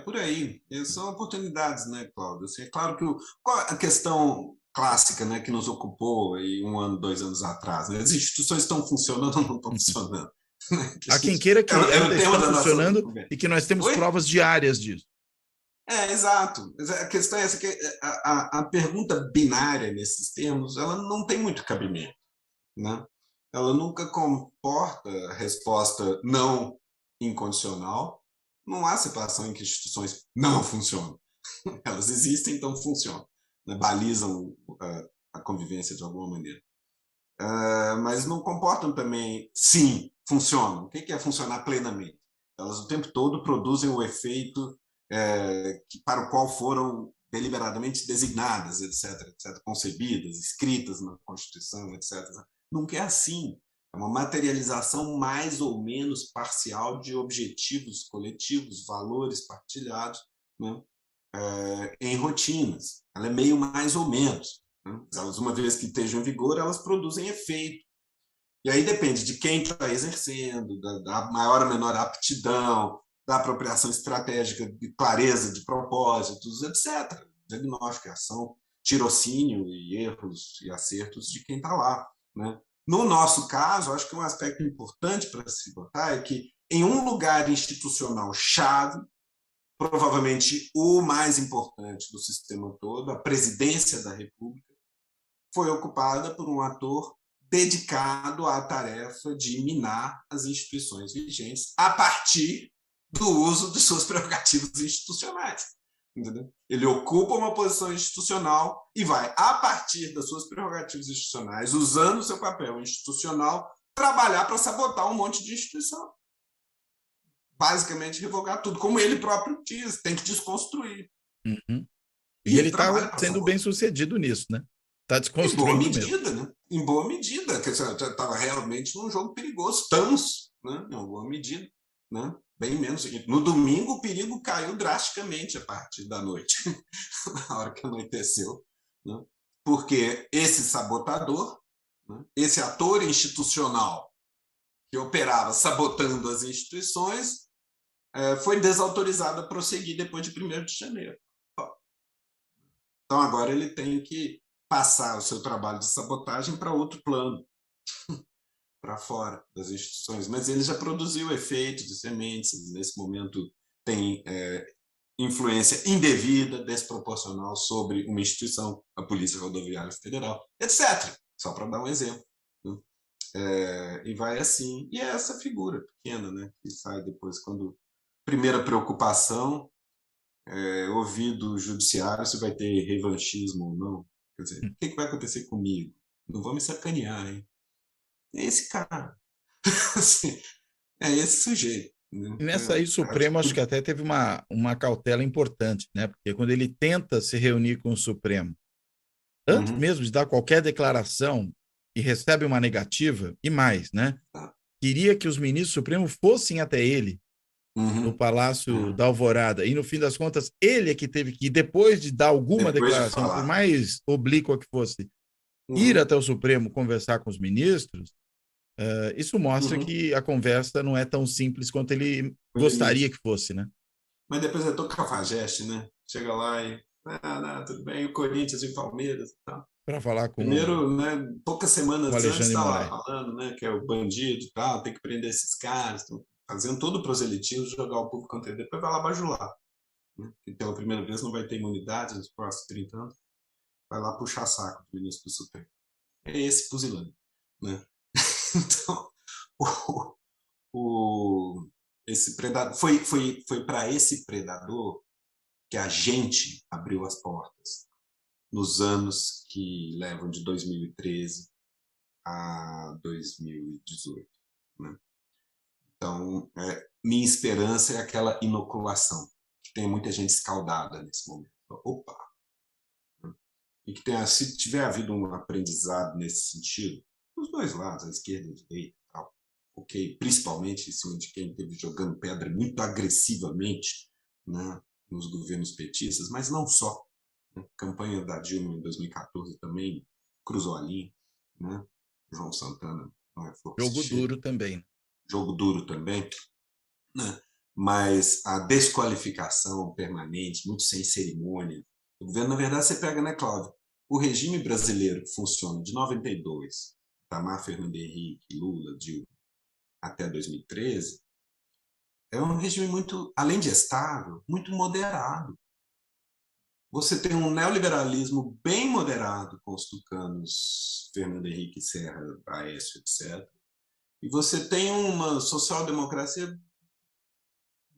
Por aí. São oportunidades, né, Cláudio? Assim, é claro que a questão clássica, né, que nos ocupou aí 1 ano, 2 anos atrás, né? As instituições estão funcionando ou não estão funcionando? Há quem queira que ainda estão funcionando e que nós temos provas diárias disso. Exato. A questão é essa, que a pergunta binária nesses termos, ela não tem muito cabimento, né? Ela nunca comporta resposta não incondicional. Não há situação em que instituições não funcionam. Elas existem, então funcionam, né? Balizam a convivência de alguma maneira. Mas não comportam também, sim, funcionam. O que é funcionar plenamente? Elas o tempo todo produzem o efeito para o qual foram deliberadamente designadas, etc., concebidas, escritas na Constituição, etc. Nunca é assim. É uma materialização mais ou menos parcial de objetivos coletivos, valores partilhados, né? Em rotinas. Ela é meio mais ou menos, né? Elas, uma vez que estejam em vigor, elas produzem efeito. E aí depende de quem está exercendo, da maior ou menor aptidão, da apropriação estratégica, de clareza de propósitos, etc. Diagnóstico, ação, tirocínio e erros e acertos de quem está lá, né? No nosso caso, acho que um aspecto importante para se botar é que, em um lugar institucional chave, provavelmente o mais importante do sistema todo, a presidência da República, foi ocupada por um ator dedicado à tarefa de minar as instituições vigentes a partir do uso de suas prerrogativas institucionais. Entendeu? Ele ocupa uma posição institucional e vai, a partir das suas prerrogativas institucionais, usando o seu papel institucional, trabalhar para sabotar um monte de instituição. Basicamente, revogar tudo, como ele próprio diz, tem que desconstruir. E ele está sendo bem sucedido nisso, né? Está desconstruindo em boa medida, né? Em boa medida, que estava realmente num jogo perigoso. Estamos, né? Em alguma medida, né? Bem menos. No domingo, o perigo caiu drasticamente a partir da noite, na hora que anoiteceu, né? Porque esse sabotador, né? Esse ator institucional que operava sabotando as instituições foi desautorizado a prosseguir depois de 1º de janeiro. Então, agora ele tem que passar o seu trabalho de sabotagem para outro plano, para fora das instituições. Mas ele já produziu efeitos de sementes, nesse momento tem influência indevida, desproporcional sobre uma instituição, a Polícia Rodoviária Federal, etc. Só para dar um exemplo. Né? E vai assim. E é essa figura pequena, né, que sai depois, quando primeira preocupação, ouvir do judiciário se vai ter revanchismo ou não. Quer dizer, o que vai acontecer comigo? Não vão me sacanear, hein? É esse cara. Assim, é esse sujeito. E nessa aí, o Supremo acho que até teve uma cautela importante, né? Porque quando ele tenta se reunir com o Supremo, antes mesmo de dar qualquer declaração, e recebe uma negativa, e mais, né? Queria que os ministros do Supremo fossem até ele, no Palácio da Alvorada, e no fim das contas, ele é que teve que, depois de dar alguma declaração, por mais oblíqua que fosse, ir até o Supremo conversar com os ministros. Isso mostra que a conversa não é tão simples quanto ele gostaria que fosse, né? Mas depois é todo cafajeste, né? Chega lá e... tudo bem, o Corinthians e o Palmeiras e tal. Para falar com... Primeiro, né, poucas semanas antes, está lá Moraes, falando, né, que é o bandido e tal, tem que prender esses caras, fazendo todo o proselitismo, jogar o público contra ele, depois vai lá bajular. Né? E pela primeira vez não vai ter imunidade nos próximos 30 anos, vai lá puxar saco do ministro do Supremo. É esse fuzilando, né? Então, esse predador, foi para esse predador que a gente abriu as portas nos anos que levam de 2013 a 2018. Né? Então, minha esperança é aquela inoculação, que tem muita gente escaldada nesse momento. Opa! E que se tiver havido um aprendizado nesse sentido, dos dois lados, a esquerda e a direita, tal, ok, principalmente em cima de quem esteve jogando pedra muito agressivamente, né, nos governos petistas, mas não só. Né? A campanha da Dilma em 2014 também cruzou a linha, né? João Santana não é flor que Jogo se cheira. duro também. Jogo duro também, né? Mas a desqualificação permanente, muito sem cerimônia. O governo, na verdade, você pega, né, Cláudio? O regime brasileiro que funciona de 92, Itamar, Fernando Henrique, Lula, Dilma, até 2013, é um regime muito, além de estável, muito moderado. Você tem um neoliberalismo bem moderado com os tucanos, Fernando Henrique, Serra, Aécio, etc. E você tem uma social-democracia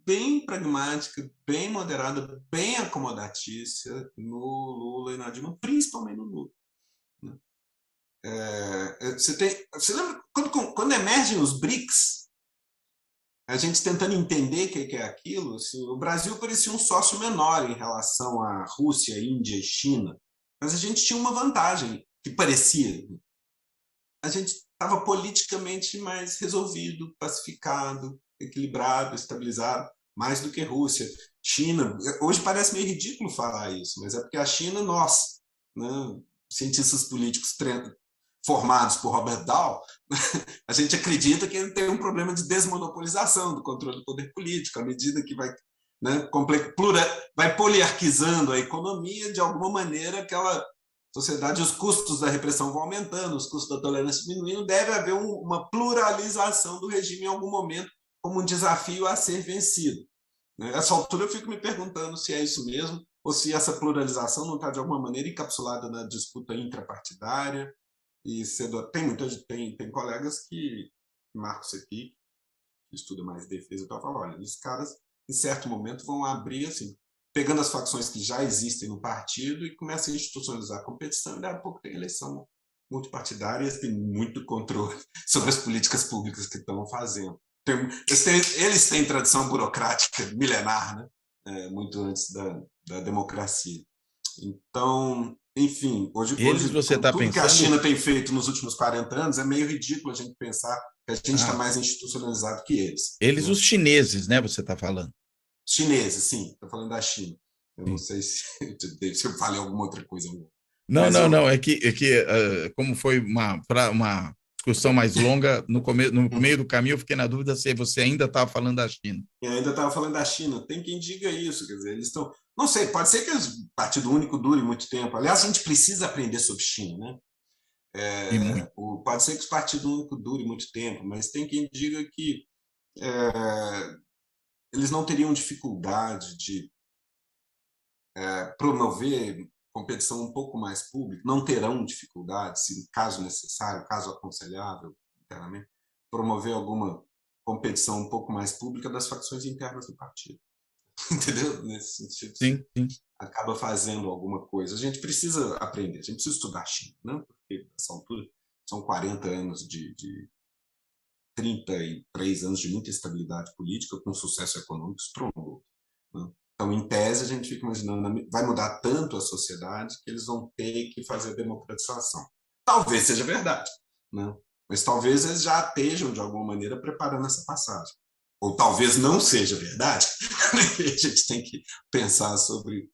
bem pragmática, bem moderada, bem acomodatícia no Lula e na Dilma, principalmente no Lula. Você lembra quando emergem os BRICS, a gente tentando entender o que é aquilo, assim, o Brasil parecia um sócio menor em relação à Rússia, Índia e China, mas a gente tinha uma vantagem que parecia. A gente estava politicamente mais resolvido, pacificado, equilibrado, estabilizado, mais do que Rússia. China, hoje parece meio ridículo falar isso, mas é porque a China, nós, né, cientistas políticos formados por Robert Dahl, a gente acredita que ele tem um problema de desmonopolização do controle do poder político, à medida que vai, né, vai poliarquizando a economia, de alguma maneira aquela sociedade, os custos da repressão vão aumentando, os custos da tolerância diminuindo, deve haver uma pluralização do regime em algum momento como um desafio a ser vencido. Nessa altura eu fico me perguntando se é isso mesmo, ou se essa pluralização não está de alguma maneira encapsulada na disputa intrapartidária. E tem colegas que Marcos Sepi, que estuda mais defesa, falam, olha, os caras em certo momento vão abrir assim, pegando as facções que já existem no partido e começam a institucionalizar a competição, e daqui a pouco tem eleição multipartidária e tem muito controle sobre as políticas públicas que estão fazendo. Eles têm tradição burocrática milenar, né? Muito antes da democracia. Então, enfim, hoje você tá tudo pensando... que a China tem feito nos últimos 40 anos é meio ridículo a gente pensar que a gente está mais institucionalizado que eles. Eles, né? Os chineses, né, você está falando? Chineses, sim, estou falando da China. Eu não sei se eu falei alguma outra coisa. Não, não, não. Como foi uma discussão mais longa, no meio do caminho eu fiquei na dúvida se você ainda estava falando da China. Eu ainda estava falando da China. Tem quem diga isso, quer dizer, eles estão. Não sei, pode ser que o Partido Único dure muito tempo. Aliás, a gente precisa aprender sobre China, né? Pode ser que o Partido Único dure muito tempo, mas tem quem diga que eles não teriam dificuldade de promover competição um pouco mais pública, não terão dificuldade, se caso necessário, caso aconselhável, internamente, promover alguma competição um pouco mais pública das facções internas do partido. Entendeu? Nesse sentido, sim. Acaba fazendo alguma coisa. A gente precisa aprender, a gente precisa estudar China, né? Porque nessa altura são 40 anos de 33 anos de muita estabilidade política com sucesso econômico estrondoso, né? Então, em tese, a gente fica imaginando, vai mudar tanto a sociedade que eles vão ter que fazer a democratização. Talvez seja verdade, né? Mas talvez eles já estejam, de alguma maneira, preparando essa passagem. Ou talvez não seja verdade. A gente tem que pensar sobre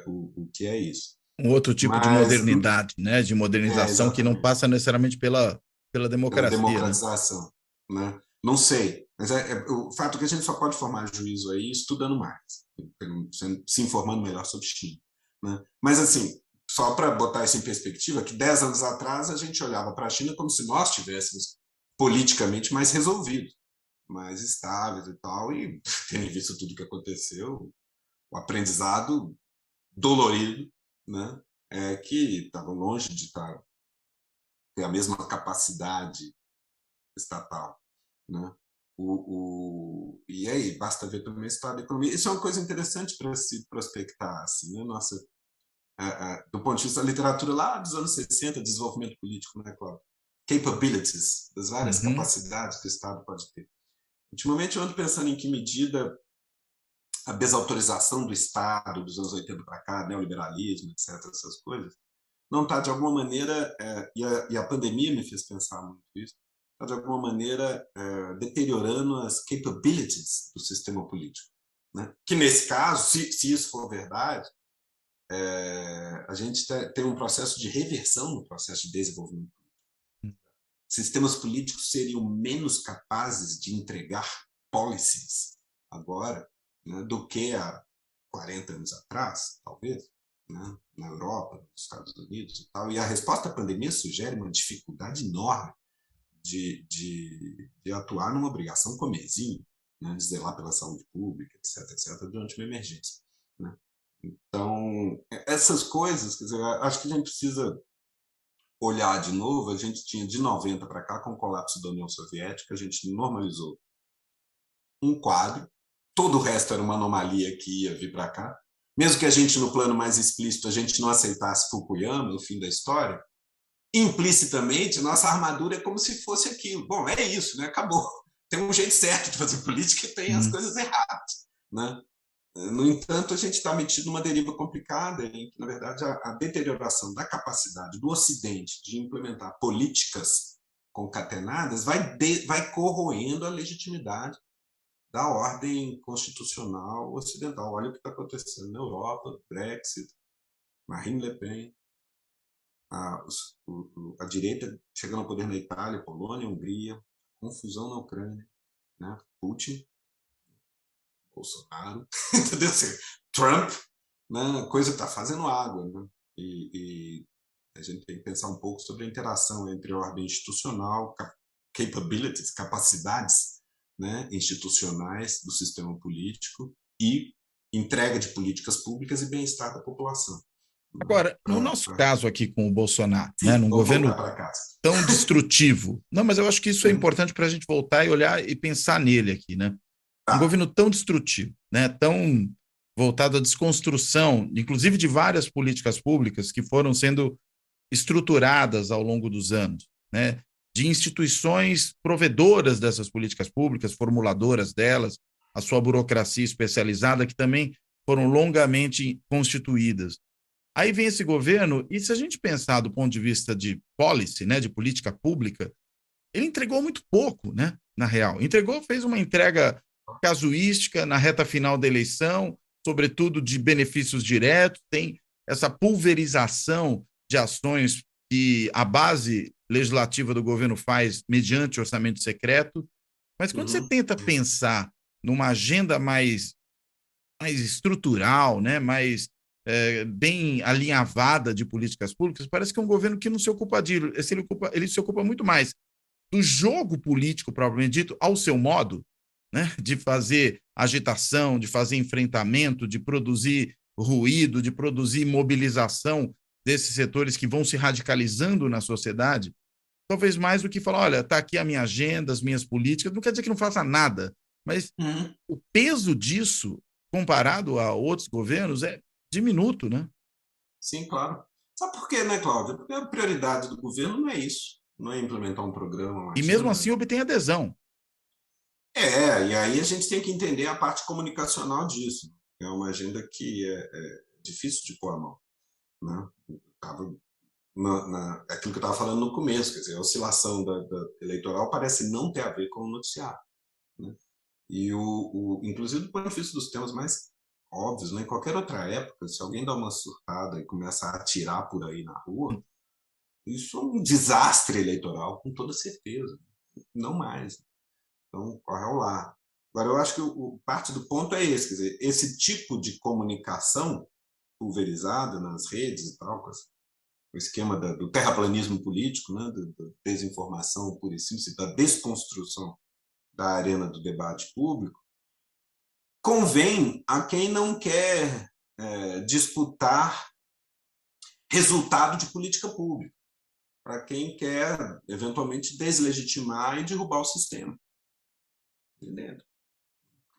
o que é isso. Um outro tipo de modernidade, né? De modernização que não passa necessariamente pela democracia. Pela democratização, né? Não sei, mas o fato é que a gente só pode formar juízo aí estudando mais, se informando melhor sobre China, né? Mas, assim, só para botar isso em perspectiva, que 10 anos atrás a gente olhava para a China como se nós tivéssemos politicamente mais resolvidos, mais estáveis e tal, e tendo visto tudo que aconteceu, o aprendizado dolorido, né? Que estavam longe de ter a mesma capacidade estatal, né? E aí, basta ver também o estado da economia. Isso é uma coisa interessante para se prospectar, assim, né? Do ponto de vista da literatura lá dos anos 60, desenvolvimento político, né, Cláudio? Capabilities, das várias capacidades que o Estado pode ter. Ultimamente eu ando pensando em que medida a desautorização do Estado dos anos 80 para cá, neoliberalismo, etc., essas coisas, não está, de alguma maneira, e a pandemia me fez pensar muito isso, está, de alguma maneira, deteriorando as capabilities do sistema político, né? Que, nesse caso, se isso for verdade, a gente tem um processo de reversão no processo de desenvolvimento político. Sistemas políticos seriam menos capazes de entregar policies agora, né, do que há 40 anos atrás, talvez, né, na Europa, nos Estados Unidos e tal. E a resposta à pandemia sugere uma dificuldade enorme de atuar numa obrigação comezinha, né, de zelar pela saúde pública, etc., durante uma emergência, né? Então, essas coisas, quer dizer, acho que a gente precisa olhar de novo. A gente tinha, de 90 para cá, com o colapso da União Soviética, a gente normalizou um quadro, todo o resto era uma anomalia que ia vir para cá. Mesmo que a gente, no plano mais explícito, a gente não aceitasse Fukuyama, o fim da história, implicitamente, nossa armadura é como se fosse aquilo. Bom, é isso, né? Acabou. Tem um jeito certo de fazer política e tem as coisas erradas, né? No entanto, a gente está metido numa deriva complicada em que, na verdade, a deterioração da capacidade do Ocidente de implementar políticas concatenadas vai corroendo a legitimidade da ordem constitucional ocidental. Olha o que está acontecendo na Europa, Brexit, Marine Le Pen, a direita chegando ao poder na Itália, Polônia, Hungria, confusão na Ucrânia, né? Putin, Bolsonaro, entendeu? Trump, né? A coisa está fazendo água, né? E a gente tem que pensar um pouco sobre a interação entre a ordem institucional, capabilities, capacidades, né, institucionais do sistema político e entrega de políticas públicas e bem-estar da população. Agora, no nosso caso aqui com o Bolsonaro, né, num governo tão destrutivo, não, mas eu acho que isso é importante para a gente voltar e olhar e pensar nele aqui, né? Um governo tão destrutivo, né, tão voltado à desconstrução, inclusive de várias políticas públicas que foram sendo estruturadas ao longo dos anos, né, de instituições provedoras dessas políticas públicas, formuladoras delas, a sua burocracia especializada, que também foram longamente constituídas. Aí vem esse governo, e se a gente pensar do ponto de vista de policy, né, de política pública, ele entregou muito pouco, né, na real. Fez uma entrega casuística na reta final da eleição, sobretudo de benefícios diretos, tem essa pulverização de ações que a base legislativa do governo faz mediante orçamento secreto, mas quando você tenta pensar numa agenda mais estrutural, né, mais bem alinhavada de políticas públicas, parece que é um governo que não se ocupa disso, ele se ocupa muito mais do jogo político, propriamente dito, ao seu modo, né, de fazer agitação, de fazer enfrentamento, de produzir ruído, de produzir mobilização desses setores que vão se radicalizando na sociedade, talvez mais do que falar, olha, está aqui a minha agenda, as minhas políticas, não quer dizer que não faça nada, mas o peso disso, comparado a outros governos, é diminuto, né? Sim, claro. Sabe por quê, né, Cláudio? Porque a prioridade do governo não é isso, não é implementar um programa, uma E mesmo agenda. assim obtém adesão. E aí a gente tem que entender a parte comunicacional disso. É uma agenda que é difícil de pôr a mão, né? Aquilo que eu estava falando no começo, quer dizer, a oscilação da eleitoral parece não ter a ver com o noticiário, né? E inclusive do ponto de vista dos temas mais óbvios, né? Em qualquer outra época, se alguém dá uma surtada e começa a atirar por aí na rua, isso é um desastre eleitoral, com toda certeza. Não mais. Então, corre ao lar. Agora, eu acho que parte do ponto é esse, quer dizer, esse tipo de comunicação pulverizada nas redes e tal, com o esquema do terraplanismo político, né, da desinformação pura e simples, da desconstrução da arena do debate público, convém a quem não quer disputar resultado de política pública, para quem quer, eventualmente, deslegitimar e derrubar o sistema. Entendendo?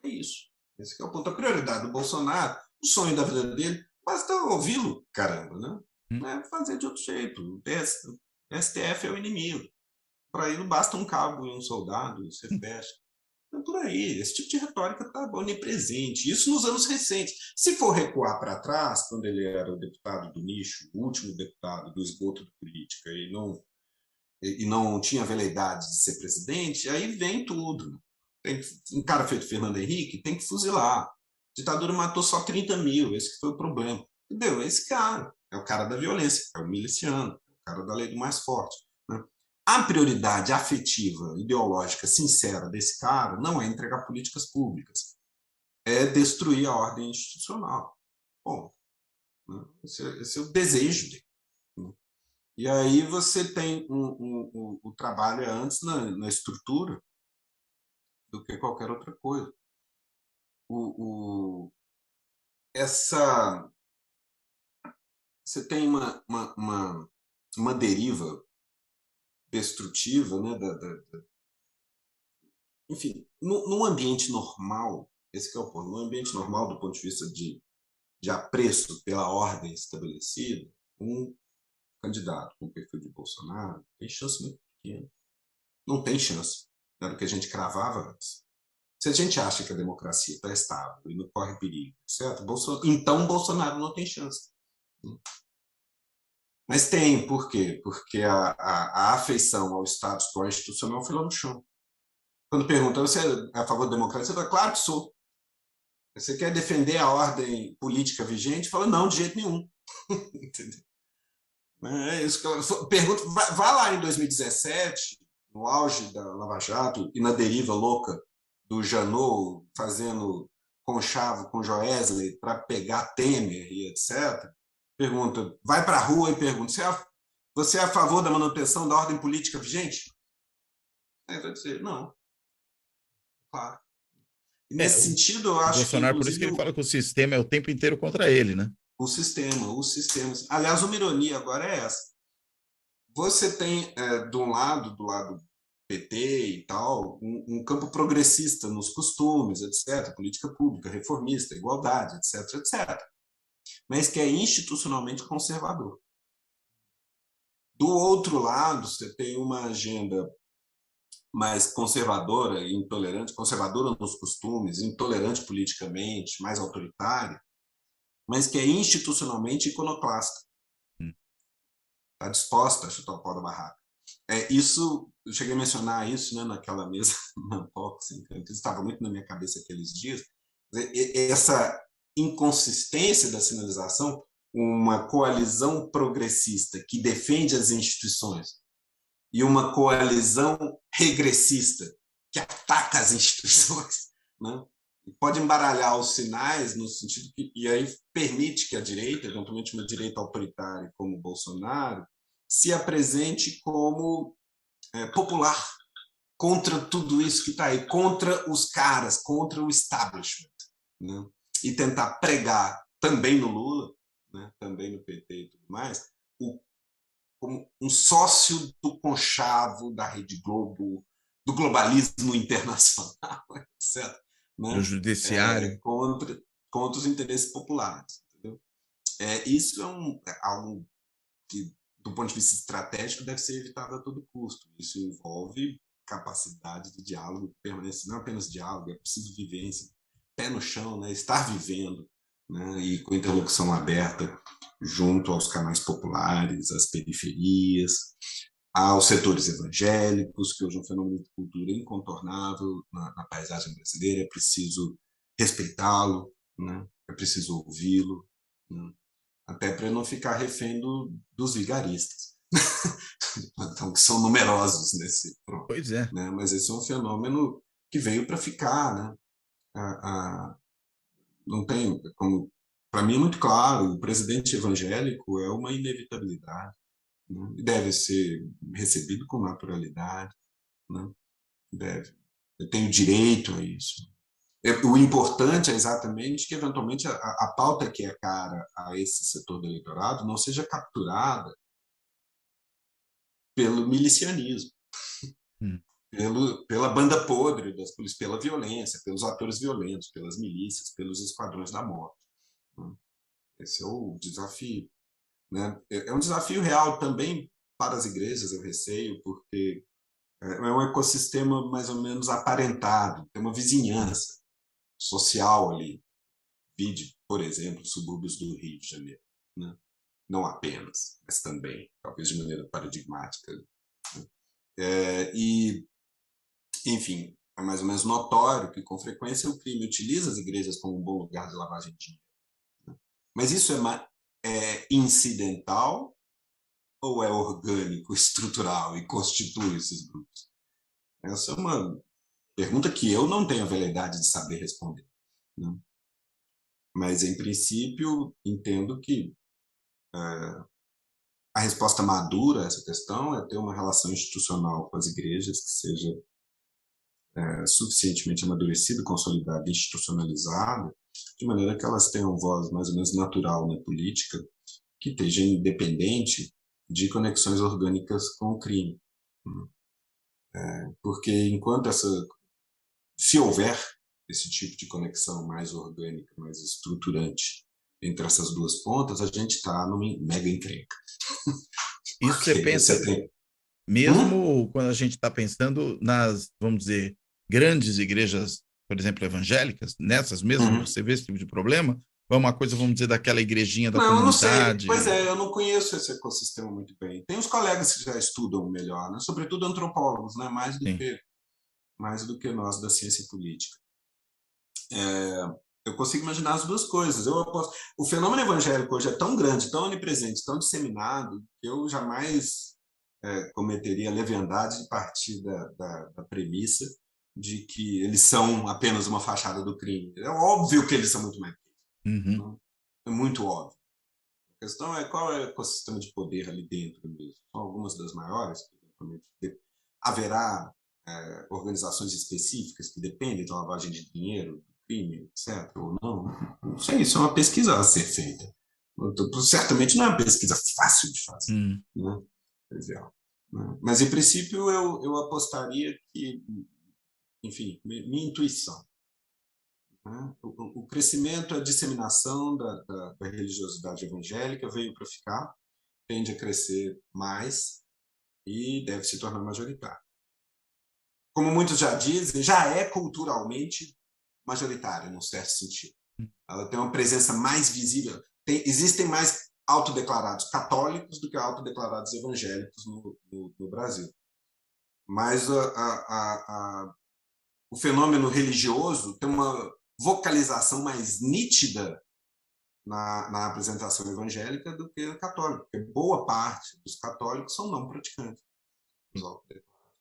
É isso. Esse é o ponto. A prioridade do Bolsonaro, o sonho da vida dele, basta ouvi-lo, caramba, né? Não é fazer de outro jeito. O STF é o inimigo. Para ele não basta um cabo e um soldado, você fecha. É por aí. Esse tipo de retórica está onipresente. Isso nos anos recentes. Se for recuar para trás, quando ele era o deputado do nicho, o último deputado do esgoto da política, e não tinha veleidade de ser presidente, aí vem tudo. Um cara feito Fernando Henrique tem que fuzilar. A ditadura matou só 30 mil, esse que foi o problema. Entendeu? Esse cara é o cara da violência, é o miliciano, é o cara da lei do mais forte, né? A prioridade afetiva, ideológica, sincera desse cara não é entregar políticas públicas, é destruir a ordem institucional. Bom, né? Esse é o desejo dele, né? E aí você tem o trabalho antes na estrutura do que qualquer outra coisa. Você tem uma deriva destrutiva, né, enfim, num ambiente normal, esse que é o ponto, num ambiente normal do ponto de vista de apreço pela ordem estabelecida, um candidato com o perfil de Bolsonaro tem chance muito pequena. Não tem chance. Era o que a gente cravava antes. Se a gente acha que a democracia está estável e não corre perigo, certo? Então Bolsonaro não tem chance. Mas tem, por quê? Porque a afeição ao status quo institucional foi lá no chão. Quando perguntam, você é a favor da democracia? Eu falo, claro que sou. Você quer defender a ordem política vigente? Fala, não, de jeito nenhum. Entendeu? É isso que eu pergunto. Vá lá em 2017, no auge da Lava Jato e na deriva louca do Janot fazendo conchavo com Joesley para pegar Temer e etc. Pergunta, vai para a rua e pergunta, você é a favor da manutenção da ordem política vigente? Aí vai dizer, não. Claro. E nesse sentido, eu acho Bolsonaro, que, por isso que ele fala que o sistema é o tempo inteiro contra ele, né? o sistema. Aliás, uma ironia agora é essa. Você tem, do lado PT e tal, um campo progressista nos costumes, etc., política pública, reformista, igualdade, etc., etc., mas que é institucionalmente conservador. Do outro lado, você tem uma agenda mais conservadora e intolerante, conservadora nos costumes, intolerante politicamente, mais autoritária, mas que é institucionalmente iconoclasta. Está disposta a chutar o pau da barraca. Isso, eu cheguei a mencionar isso, né, naquela mesa, na Unboxing, que estava muito na minha cabeça aqueles dias. Essa inconsistência da sinalização, uma coalizão progressista que defende as instituições e uma coalizão regressista que ataca as instituições, né? Pode embaralhar os sinais no sentido que, e aí permite que a direita, eventualmente uma direita autoritária como Bolsonaro, se apresente como popular contra tudo isso que está aí, contra os caras, contra o establishment, né? E tentar pregar também no Lula, né? Também no PT e tudo mais, como um sócio do conchavo da Rede Globo, do globalismo internacional, etc. Né? Do judiciário. Contra os interesses populares. Entendeu? Isso é algo que, do ponto de vista estratégico, deve ser evitado a todo custo. Isso envolve capacidade de diálogo permanente, não apenas diálogo, é preciso vivência, pé no chão, né? Estar vivendo, né? E com interlocução aberta junto aos canais populares, às periferias, aos setores evangélicos, que hoje é um fenômeno de cultura incontornável na paisagem brasileira, é preciso respeitá-lo, né? É preciso ouvi-lo, né? Até para não ficar refém dos vigaristas, então, que são numerosos nesse pronto. Pois é. Né? Mas esse é um fenômeno que veio para ficar, né? Não tem, como para mim é muito claro, o presidente evangélico é uma inevitabilidade, né? E deve ser recebido com naturalidade, né? Eu tenho direito a isso. O importante é exatamente que, eventualmente, a pauta que é cara a esse setor do eleitorado não seja capturada pelo milicianismo, pela banda podre das polícias, pela violência, pelos atores violentos, pelas milícias, pelos esquadrões da morte. Esse é o desafio, né? É um desafio real também para as igrejas, eu receio, porque é um ecossistema mais ou menos aparentado, tem uma vizinhança social ali, vide, por exemplo, subúrbios do Rio de Janeiro, né? Não apenas, mas também, talvez de maneira paradigmática. E, enfim, é mais ou menos notório que, com frequência, o crime utiliza as igrejas como um bom lugar de lavagem de dinheiro. Mas isso é incidental ou é orgânico, estrutural e constitui esses grupos? Essa é uma pergunta que eu não tenho a veleidade de saber responder, né? Mas, em princípio, entendo que a resposta madura a essa questão é ter uma relação institucional com as igrejas que seja suficientemente amadurecida, consolidada, institucionalizada, de maneira que elas tenham voz mais ou menos natural na política, que esteja independente de conexões orgânicas com o crime. Porque enquanto se houver esse tipo de conexão mais orgânica, mais estruturante entre essas duas pontas, a gente está numa mega encrenca. Isso você pensa, mesmo quando a gente está pensando nas, vamos dizer, grandes igrejas, por exemplo, evangélicas, nessas mesmas, você vê esse tipo de problema? Ou é uma coisa, vamos dizer, daquela igrejinha da comunidade? Não sei. Pois é, eu não conheço esse ecossistema muito bem. Tem uns colegas que já estudam melhor, né? Sobretudo antropólogos, né? mais do que nós da ciência política. Eu consigo imaginar as duas coisas. O fenômeno evangélico hoje é tão grande, tão onipresente, tão disseminado, que eu jamais cometeria a leviandade de partir da premissa de que eles são apenas uma fachada do crime. É óbvio que eles são muito mais que isso. É muito óbvio. A questão é qual é o ecossistema de poder ali dentro mesmo. São algumas das maiores, que haverá organizações específicas que dependem da lavagem de dinheiro, do crime, etc., ou não. Não sei, isso é uma pesquisa a ser feita. Certamente não é uma pesquisa fácil de fazer. Né? Mas, em princípio, eu apostaria que, enfim, minha intuição, né? O crescimento, a disseminação da religiosidade evangélica veio para ficar, tende a crescer mais e deve se tornar majoritário. Como muitos já dizem, já é culturalmente majoritária, num certo sentido. Ela tem uma presença mais visível. Existem mais autodeclarados católicos do que autodeclarados evangélicos no Brasil. Mas o fenômeno religioso tem uma vocalização mais nítida na apresentação evangélica do que a católica, porque boa parte dos católicos são não praticantes, os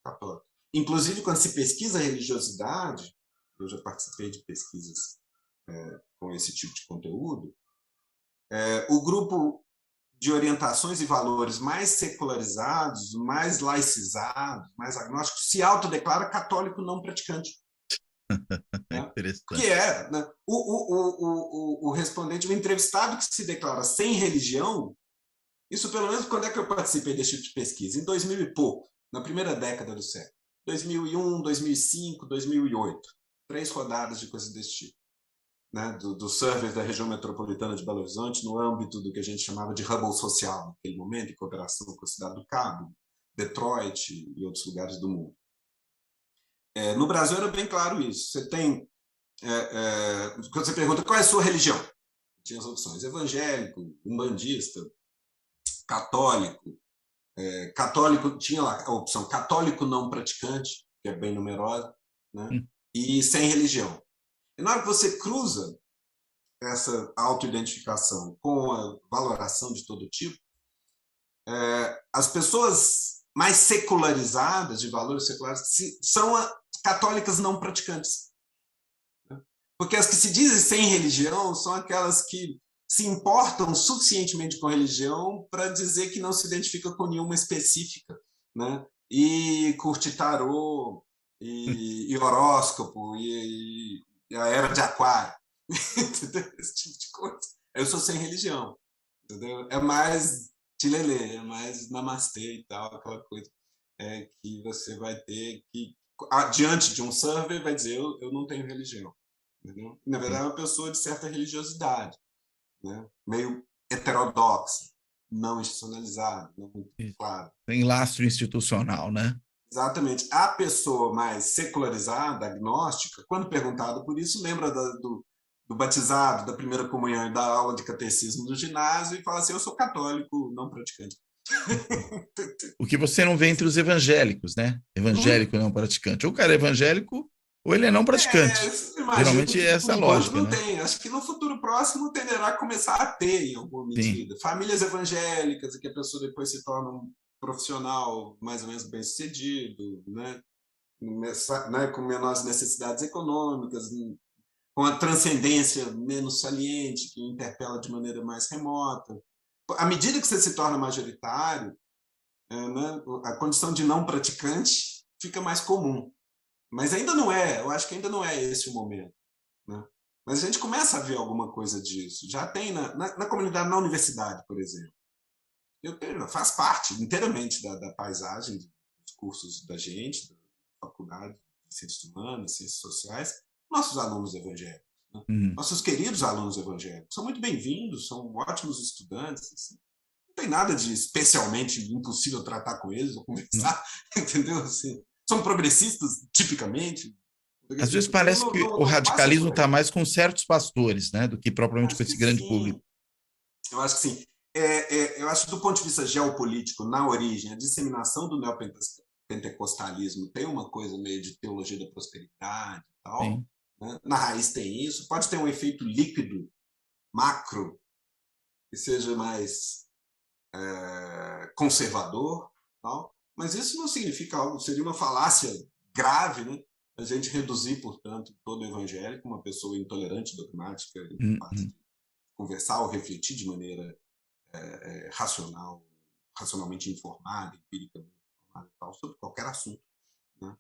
católicos. Inclusive, quando se pesquisa a religiosidade, eu já participei de pesquisas com esse tipo de conteúdo, o grupo de orientações e valores mais secularizados, mais laicizados, mais agnósticos, se autodeclara católico não praticante. Interessante. Que é, né, o respondente, o entrevistado que se declara sem religião, isso pelo menos quando é que eu participei desse tipo de pesquisa? Em 2000 e pouco, na primeira década do século. 2001, 2005, 2008. 3 rodadas de coisas desse tipo. Né, dos surveys da região metropolitana de Belo Horizonte, no âmbito do que a gente chamava de Hubble social, naquele momento, em cooperação com a Cidade do Cabo, Detroit e outros lugares do mundo. No Brasil era bem claro isso. Você tem... quando você pergunta qual é a sua religião, tinha as opções: evangélico, umbandista, católico. Católico tinha lá a opção católico não praticante, que é bem numerosa, né? E sem religião. E na hora que você cruza essa autoidentificação com a valoração de todo tipo, as pessoas mais secularizadas, de valores seculares, são católicas não praticantes. Porque as que se dizem sem religião são aquelas que se importam suficientemente com religião para dizer que não se identifica com nenhuma específica, né? E curte tarô, e horóscopo, e a era de aquário, esse tipo de coisa. Eu sou sem religião, entendeu? É mais tilelê, é mais namastê e tal, aquela coisa que você vai ter que, diante de um survey, vai dizer eu não tenho religião. Entendeu? Na verdade, é uma pessoa de certa religiosidade, né? Meio heterodoxa, não institucionalizada, não muito claro. Tem lastro institucional, né? Exatamente. A pessoa mais secularizada, agnóstica, quando perguntada por isso, lembra do batizado, da primeira comunhão e da aula de catecismo do ginásio e fala assim: eu sou católico não praticante. O que você não vê entre os evangélicos, né? Evangélico não praticante. Ou o cara é evangélico ou ele é não praticante. Geralmente é essa a lógica, não né? tem. Acho que no futuro próximo tenderá a começar a ter, em alguma medida. Sim. Famílias evangélicas, em que a pessoa depois se torna um profissional mais ou menos bem-sucedido, né? Com menores necessidades econômicas, com a transcendência menos saliente, que interpela de maneira mais remota. À medida que você se torna majoritário, né, a condição de não praticante fica mais comum. Mas ainda não é, eu acho que ainda não é esse o momento, né? Mas a gente começa a ver alguma coisa disso. Já tem na comunidade, na universidade, por exemplo. Faz parte inteiramente da paisagem dos cursos da gente, da faculdade de Ciências Humanas, Ciências Sociais, nossos alunos evangélicos. Né? Nossos queridos alunos evangélicos são muito bem-vindos, são ótimos estudantes. Assim. Não tem nada de especialmente impossível tratar com eles ou conversar, entendeu? Assim, são progressistas, tipicamente. Às vezes parece que o radicalismo está mais com certos pastores, né, do que propriamente com esse grande público. Eu acho que sim. Eu acho que do ponto de vista geopolítico, na origem, a disseminação do neopentecostalismo tem uma coisa meio de teologia da prosperidade e tal. Né? Na raiz tem isso. Pode ter um efeito líquido, macro, que seja mais conservador, tal. Mas isso não significa algo, seria uma falácia grave, né? A gente reduzir, portanto, todo evangélico uma pessoa intolerante, dogmática, incapaz de conversar ou refletir de maneira racionalmente informada, empiricamente informada, tal, sobre qualquer assunto. Né?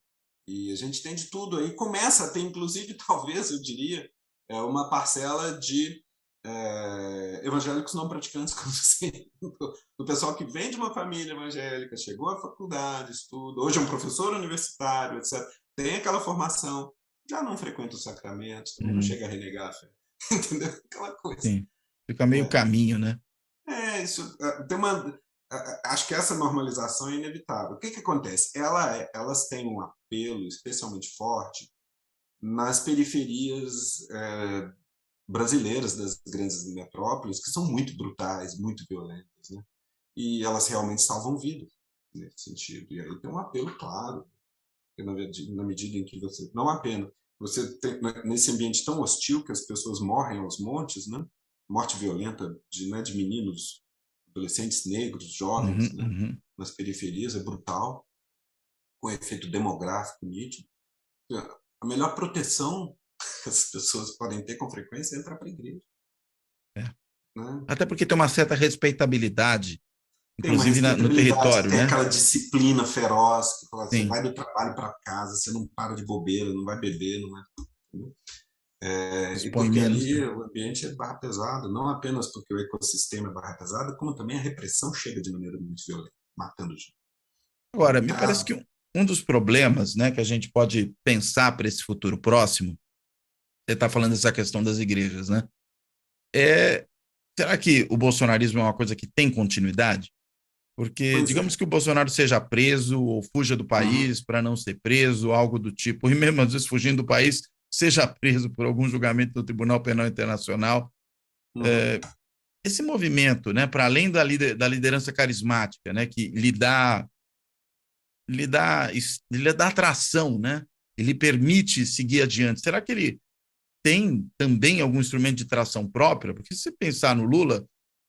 E a gente tem de tudo aí. Começa a ter, inclusive, talvez, eu diria, uma parcela de evangélicos não praticantes, como você, do pessoal que vem de uma família evangélica, chegou à faculdade, estuda, hoje é um professor universitário, etc. Tem aquela formação, já não frequenta os sacramentos, também não chega a renegar a fé. Entendeu? Aquela coisa. Sim. Fica meio caminho, né? Isso tem acho que essa normalização é inevitável. O que acontece? Elas têm um apelo especialmente forte nas periferias brasileiras das grandes metrópoles, que são muito brutais, muito violentas, né? E elas realmente salvam vidas nesse sentido. E aí tem um apelo claro, na medida em que você... Não apenas você tem, nesse ambiente tão hostil que as pessoas morrem aos montes, né? morte violenta de meninos, adolescentes negros, jovens, né, nas periferias, é brutal, com efeito demográfico nítido. A melhor proteção que as pessoas podem ter com frequência é entrar para a igreja. Né? Até porque tem uma certa respeitabilidade, Tem uma inclusive no território, tem né? aquela disciplina feroz, que fala, você vai do trabalho para casa, você não para de bobeira, não vai beber, não vai... e porque ali o ambiente é barra pesada, não apenas porque o ecossistema é barra pesada, como também a repressão chega de maneira muito violenta, matando gente. Agora, me parece que um dos problemas, né, que a gente pode pensar para esse futuro próximo, você está falando dessa questão das igrejas, né? Será que o bolsonarismo é uma coisa que tem continuidade? Porque, digamos que o Bolsonaro seja preso ou fuja do país para não ser preso, algo do tipo, e mesmo às vezes fugindo do país, seja preso por algum julgamento do Tribunal Penal Internacional. Esse movimento, né, para além da liderança carismática, né, que lhe dá atração, né, ele permite seguir adiante, será que ele tem também algum instrumento de tração própria? Porque se você pensar no Lula,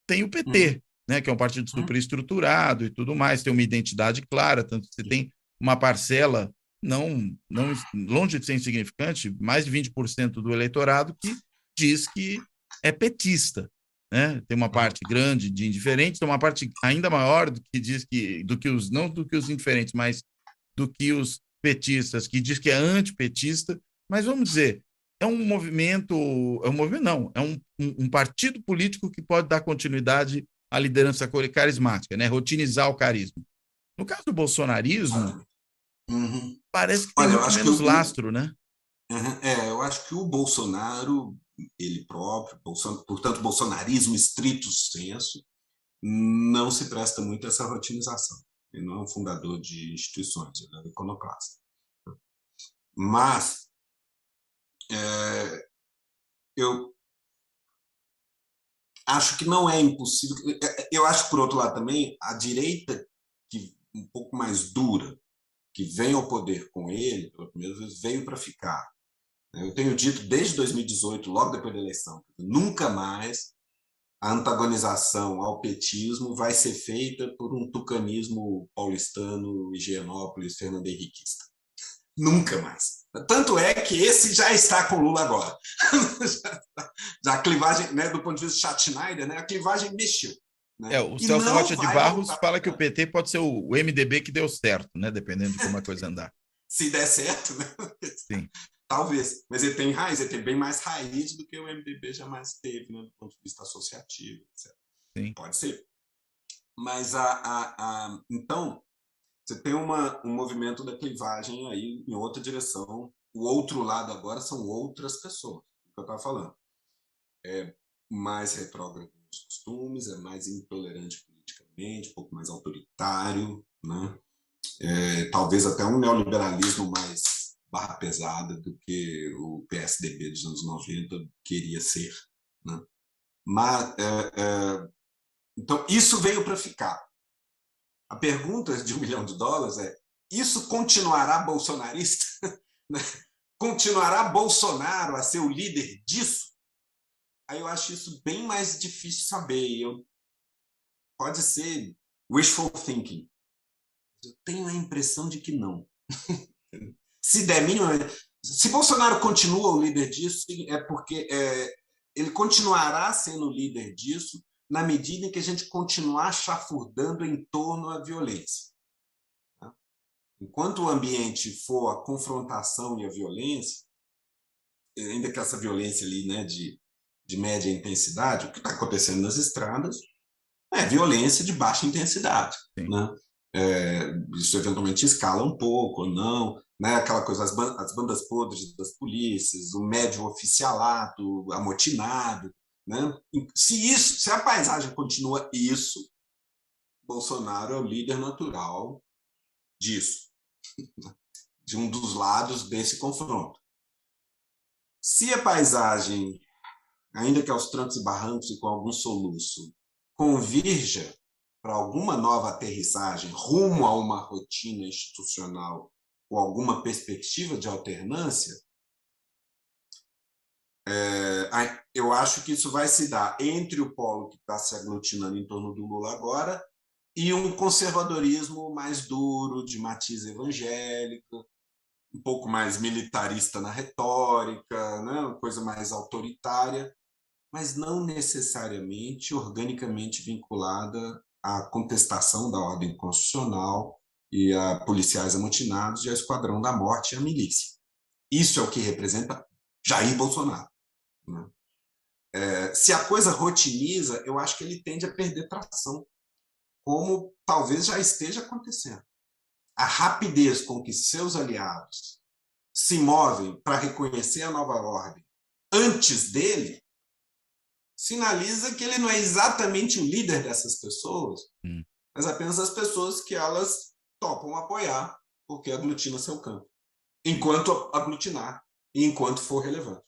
tem o PT, né, que é um partido super estruturado e tudo mais, tem uma identidade clara, tanto que você tem uma parcela não longe de ser insignificante, mais de 20% do eleitorado que diz que é petista, né? Tem uma parte grande de indiferentes, tem uma parte ainda maior do que diz que não do que os indiferentes, mas do que os petistas, que diz que é antipetista. Mas vamos dizer, é um partido político que pode dar continuidade à liderança carismática, né? Rotinizar o carisma. No caso do bolsonarismo, parece que tem muito menos lastro, né? Eu acho que o Bolsonaro, ele próprio, portanto, bolsonarismo estrito sensu, não se presta muito a essa rotinização. Ele não é um fundador de instituições, ele é um iconoclasta. Mas eu acho que não é impossível. Eu acho, por outro lado, também, a direita, que um pouco mais dura, que vem ao poder com ele, pela primeira vez, veio para ficar. Eu tenho dito desde 2018, logo depois da eleição, nunca mais a antagonização ao petismo vai ser feita por um tucanismo paulistano, higienópolis, fernando henriquista. Nunca mais. Tanto é que esse já está com Lula agora. Já a clivagem, né, do ponto de vista de Schneider, né, a clivagem mexeu. Né? O Celso Rocha de Barros fala que o PT pode ser o MDB que deu certo, né, dependendo de como a coisa andar. Se der certo, né? Sim. Talvez, mas ele tem raiz, ele tem bem mais raiz do que o MDB jamais teve, né, do ponto de vista associativo, etc. Sim. Pode ser. Mas, então, você tem um movimento da clivagem aí em outra direção. O outro lado agora são outras pessoas, o que eu estava falando. É mais retrógrado nos costumes, é mais intolerante politicamente, um pouco mais autoritário, né? Talvez até um neoliberalismo mais barra pesada do que o PSDB dos anos 90 queria ser, né? Mas, então, isso veio para ficar. A pergunta de $1 milhão é: isso continuará bolsonarista? Continuará Bolsonaro a ser o líder disso? Aí eu acho isso bem mais difícil saber. Pode ser wishful thinking. Eu tenho a impressão de que não. Se der mínimo, se Bolsonaro continua o líder disso, é porque ele continuará sendo o líder disso na medida em que a gente continuar chafurdando em torno à violência. Tá? Enquanto o ambiente for a confrontação e a violência, ainda que essa violência ali, né, de média intensidade, o que está acontecendo nas estradas é violência de baixa intensidade. Né? Isso eventualmente escala um pouco ou não, né? Aquela coisa, as bandas podres das polícias, o médio oficialato amotinado, né? Se a paisagem continua isso, Bolsonaro é o líder natural disso, de um dos lados desse confronto. Se a paisagem, ainda que aos trancos e barrancos e com algum soluço, convirja para alguma nova aterrissagem rumo a uma rotina institucional com alguma perspectiva de alternância, Eu acho que isso vai se dar entre o polo que está se aglutinando em torno do Lula agora e um conservadorismo mais duro, de matiz evangélico, um pouco mais militarista na retórica, né? Uma coisa mais autoritária, mas não necessariamente organicamente vinculada à contestação da ordem constitucional e a policiais amotinados e ao esquadrão da morte e à milícia. Isso é o que representa Jair Bolsonaro, né? Se a coisa rotiniza, eu acho que ele tende a perder tração, como talvez já esteja acontecendo. A rapidez com que seus aliados se movem para reconhecer a nova ordem antes dele sinaliza que ele não é exatamente o líder dessas pessoas, mas apenas as pessoas que elas topam apoiar porque aglutina seu campo, enquanto aglutinar e enquanto for relevante.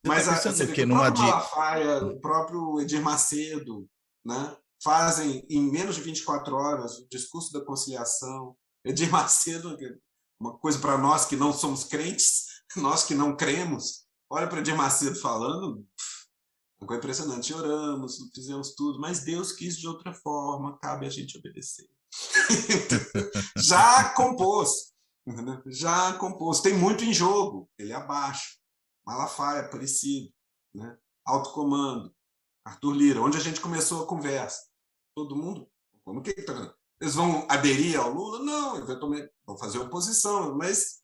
Mas você vê que o próprio Malafaia, o próprio Edir Macedo, né, fazem em menos de 24 horas o discurso da conciliação. Edir Macedo, uma coisa para nós que não somos crentes, nós que não cremos, olha para Edir Macedo falando, uma coisa impressionante. Oramos, fizemos tudo, mas Deus quis de outra forma, cabe a gente obedecer. Já compôs, entendeu? Já compôs. Tem muito em jogo, ele abaixo. Malafaia, parecido, né? Alto comando, Arthur Lira, onde a gente começou a conversa. Todo mundo, como que tá vendo? Eles vão aderir ao Lula? Não, eventualmente vão fazer oposição, mas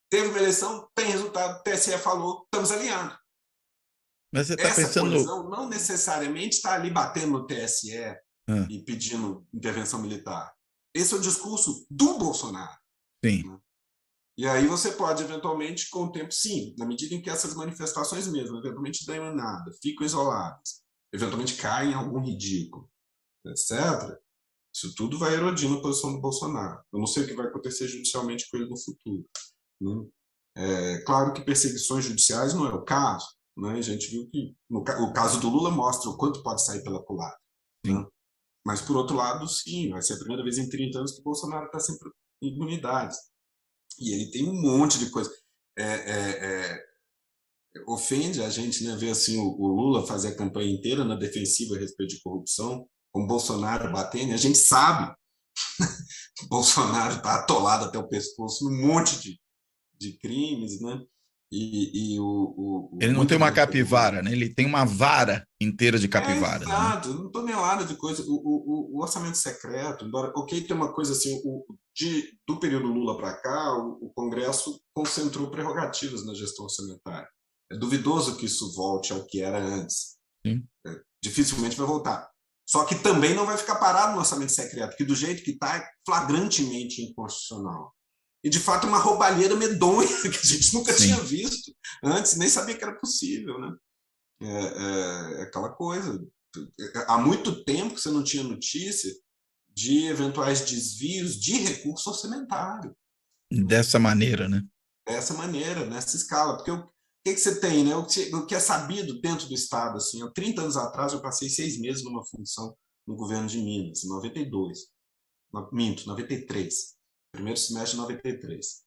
teve uma eleição, tem resultado, o TSE falou, estamos alinhados. Mas você está Essa pensando... colisão não necessariamente está ali batendo no TSE e pedindo intervenção militar. Esse é o discurso do Bolsonaro. Sim. Né? E aí você pode, eventualmente, com o tempo, sim, na medida em que essas manifestações mesmo, eventualmente não dão nada, ficam isoladas, eventualmente caem em algum ridículo, etc., isso tudo vai erodindo a posição do Bolsonaro. Eu não sei o que vai acontecer judicialmente com ele no futuro. Né? É claro que perseguições judiciais não é o caso. Né? A gente viu que o caso do Lula mostra o quanto pode sair pela culatra. Né? Mas, por outro lado, sim, vai ser a primeira vez em 30 anos que o Bolsonaro está sempre em imunidades. E ele tem um monte de coisa. Ofende a gente, né, ver assim, o Lula fazer a campanha inteira na defensiva a respeito de corrupção, com o Bolsonaro batendo, e a gente sabe que o Bolsonaro está atolado até o pescoço num monte de crimes, né? Ele não tem uma capivara, né? Ele tem uma vara inteira de capivara. Exato, né? Não estou nem lá de coisa. O orçamento secreto, embora, tem uma coisa assim, do período Lula para cá, o Congresso concentrou prerrogativas na gestão orçamentária. É duvidoso que isso volte ao que era antes. Dificilmente vai voltar. Só que também não vai ficar parado no orçamento secreto, que do jeito que está é flagrantemente inconstitucional. E, de fato, uma roubalheira medonha que a gente nunca tinha visto antes, nem sabia que era possível. Né? Aquela coisa. Há muito tempo que você não tinha notícia de eventuais desvios de recurso orçamentário. Dessa maneira, né? Dessa maneira, nessa escala. Porque o que você tem, né? O que é sabido dentro do Estado? Assim, há 30 anos atrás, eu passei 6 meses numa função no governo de Minas, em 92. Minto, 93. Primeiro semestre de 93.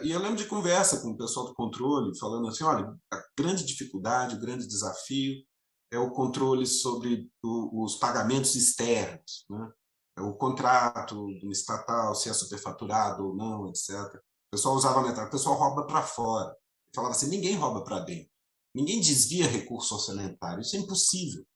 E eu lembro de conversa com o pessoal do controle, falando assim, olha, a grande dificuldade, o grande desafio é o controle sobre os pagamentos externos, né? O contrato do estatal, se é superfaturado ou não, etc. O pessoal usava a metáfora, o pessoal rouba para fora. Falava assim, ninguém rouba para dentro. Ninguém desvia recurso orçamentário. Isso é impossível,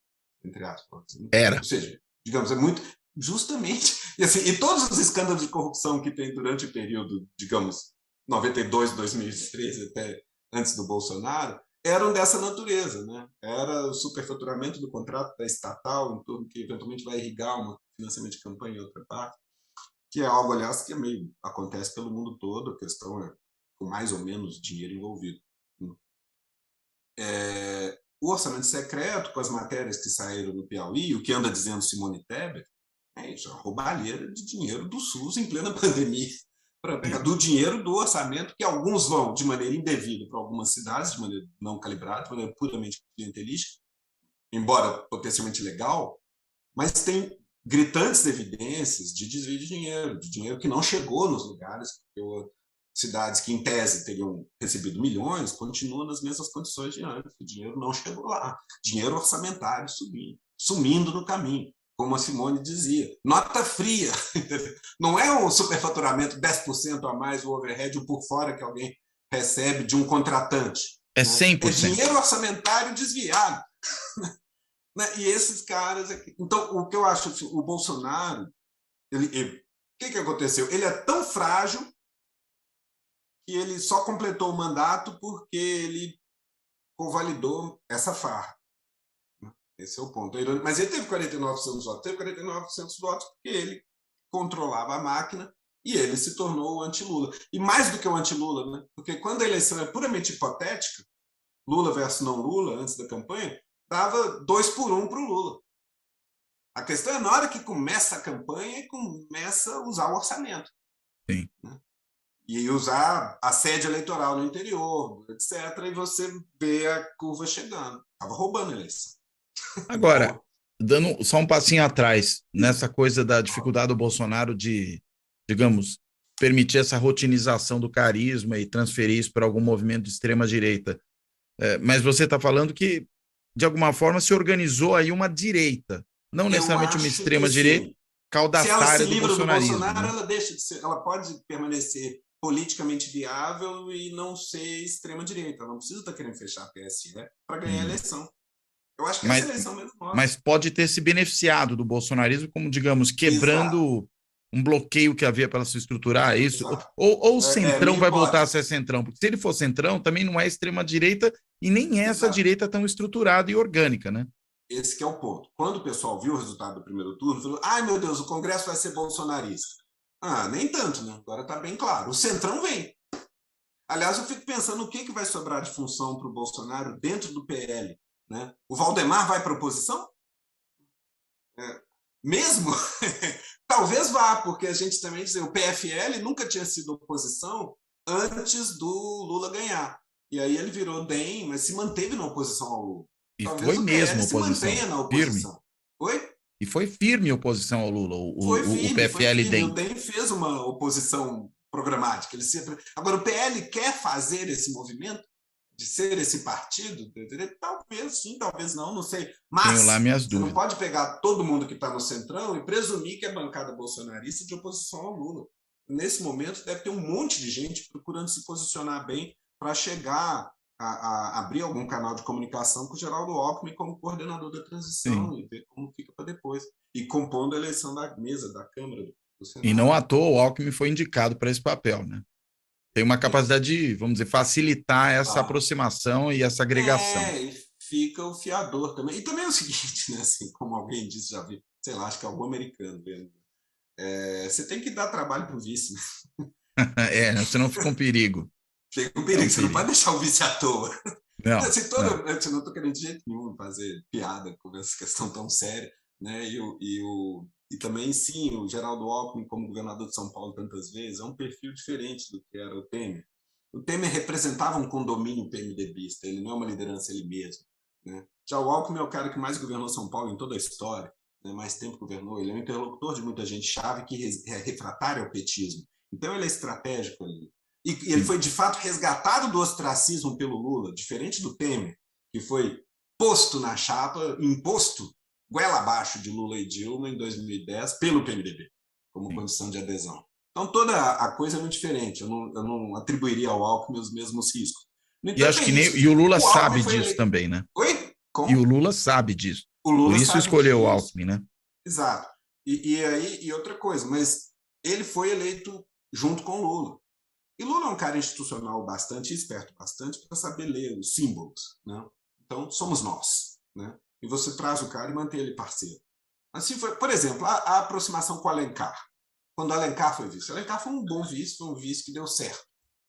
entre aspas. Era. Ou seja, digamos, é muito... Justamente. E, assim, e todos os escândalos de corrupção que tem durante o período, digamos, 92, 2013, até antes do Bolsonaro, eram dessa natureza. Né? Era o superfaturamento do contrato da estatal, em torno que eventualmente vai irrigar um financiamento de campanha em outra parte, que é algo, aliás, que acontece pelo mundo todo, a questão é com mais ou menos dinheiro envolvido. O orçamento secreto, com as matérias que saíram no Piauí, o que anda dizendo Simone Tebet, é isso, a roubalheira de dinheiro do SUS em plena pandemia, para pegar do dinheiro do orçamento, que alguns vão de maneira indevida para algumas cidades, de maneira não calibrada, de maneira puramente clientelística, embora potencialmente legal, mas tem gritantes evidências de desvio de dinheiro que não chegou nos lugares, porque cidades que, em tese, teriam recebido milhões, continuam nas mesmas condições de antes. O dinheiro não chegou lá. Dinheiro orçamentário sumindo no caminho. Como a Simone dizia, nota fria. Não é um superfaturamento 10% a mais o overhead ou por fora que alguém recebe de um contratante. É né? 100%. É dinheiro orçamentário desviado. E esses caras aqui. Então, o que eu acho, o Bolsonaro, o que aconteceu? Ele é tão frágil que ele só completou o mandato porque ele convalidou essa farra. Esse é o ponto. Mas ele teve 49% votos. Teve 49% votos porque ele controlava a máquina e ele se tornou o anti-Lula. E mais do que o anti-Lula, né? Porque quando a eleição é puramente hipotética, Lula versus não Lula, antes da campanha, dava 2-1 para o Lula. A questão é na hora que começa a campanha e começa a usar o orçamento. Sim. Né? E usar a sede eleitoral no interior, etc. E você vê a curva chegando. Estava roubando a eleição. Agora, dando só um passinho atrás, nessa coisa da dificuldade do Bolsonaro de, digamos, permitir essa rotinização do carisma e transferir isso para algum movimento de extrema-direita. Mas você está falando que, de alguma forma, se organizou aí uma direita, não necessariamente uma extrema-direita, caudatária do bolsonarismo. Se ela se livra do Bolsonaro, né? ela deixa de ser, ela pode permanecer politicamente viável e não ser extrema-direita. Ela não precisa estar querendo fechar a PSE para ganhar a eleição. Eu acho que essa eleição mesmo mostra. Mas pode ter se beneficiado do bolsonarismo, como, digamos, quebrando um bloqueio que havia para se estruturar isso. Ou o centrão vai voltar a ser centrão, porque se ele for centrão, também não é extrema-direita e nem é essa direita tão estruturada e orgânica, né? Esse que é o ponto. Quando o pessoal viu o resultado do primeiro turno, falou: ai, meu Deus, o Congresso vai ser bolsonarista. Nem tanto, né? Agora está bem claro. O centrão vem. Aliás, eu fico pensando o que vai sobrar de função para o Bolsonaro dentro do PL. Né? O Valdemar vai para a oposição? Mesmo? Talvez vá, porque a gente também diz, o PFL nunca tinha sido oposição antes do Lula ganhar. E aí ele virou DEM, mas se manteve na oposição ao Lula. E Talvez foi o mesmo PL oposição. se mantenha na oposição. Firme. Oi? E foi firme oposição ao Lula, o PFL DEM. O DEM fez uma oposição programática. Ele sempre... Agora, o PL quer fazer esse movimento de ser esse partido? Talvez sim, talvez não sei. Mas tenho lá minhas dúvidas. Não pode pegar todo mundo que está no centrão e presumir que é bancada bolsonarista de oposição ao Lula. Nesse momento, deve ter um monte de gente procurando se posicionar bem para chegar a abrir algum canal de comunicação com o Geraldo Alckmin como coordenador da transição. Sim. E ver como fica para depois. E compondo a eleição da mesa, da Câmara, do Senado. E não à toa o Alckmin foi indicado para esse papel, né? Tem uma capacidade de, vamos dizer, facilitar essa aproximação e essa agregação. E fica o fiador também. E também é o seguinte, né? Assim, como alguém disse, já vi, sei lá, acho que é algum americano vendo. Você tem que dar trabalho para o vice, né? Senão fica um perigo. Fica um perigo, você não pode deixar o vice à toa. Não, assim, eu não estou querendo de jeito nenhum fazer piada com essa questão tão séria, né? E também, sim, o Geraldo Alckmin, como governador de São Paulo tantas vezes, é um perfil diferente do que era o Temer. O Temer representava um condomínio PMDBista, ele não é uma liderança ele mesmo. Né? Já o Alckmin é o cara que mais governou São Paulo em toda a história, né? Mais tempo governou, ele é um interlocutor de muita gente chave que é refratário ao petismo. Então ele é estratégico ali. E ele foi, de fato, resgatado do ostracismo pelo Lula, diferente do Temer, que foi posto na chapa, imposto goela abaixo de Lula e Dilma em 2010 pelo PMDB, como condição de adesão. Então, toda a coisa é muito diferente. Eu não atribuiria ao Alckmin os mesmos riscos. E acho que e o Lula sabe disso também, né? Oi? Como? E o Lula sabe disso. O Lula Por isso escolheu o Alckmin, né? Exato. E outra coisa, mas ele foi eleito junto com o Lula. E Lula é um cara institucional bastante esperto, bastante para saber ler os símbolos, né? Então, somos nós, né? E você traz o cara e mantém ele parceiro. Assim foi, por exemplo, a aproximação com o Alencar. Quando o Alencar foi vice. O Alencar foi um bom vice, foi um vice que deu certo.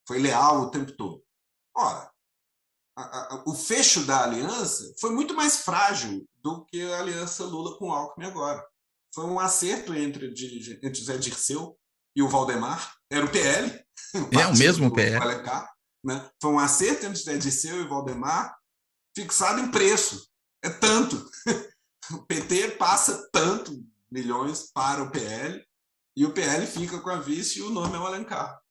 Foi leal o tempo todo. Ora, o fecho da aliança foi muito mais frágil do que a aliança Lula com o Alckmin agora. Foi um acerto entre Zé Dirceu e o Valdemar. Era o PL. O mesmo PL. Alencar, né? Foi um acerto entre Zé Dirceu e o Valdemar fixado em preço. É tanto. O PT passa tanto milhões para o PL e o PL fica com a vice e o nome é o Alencar.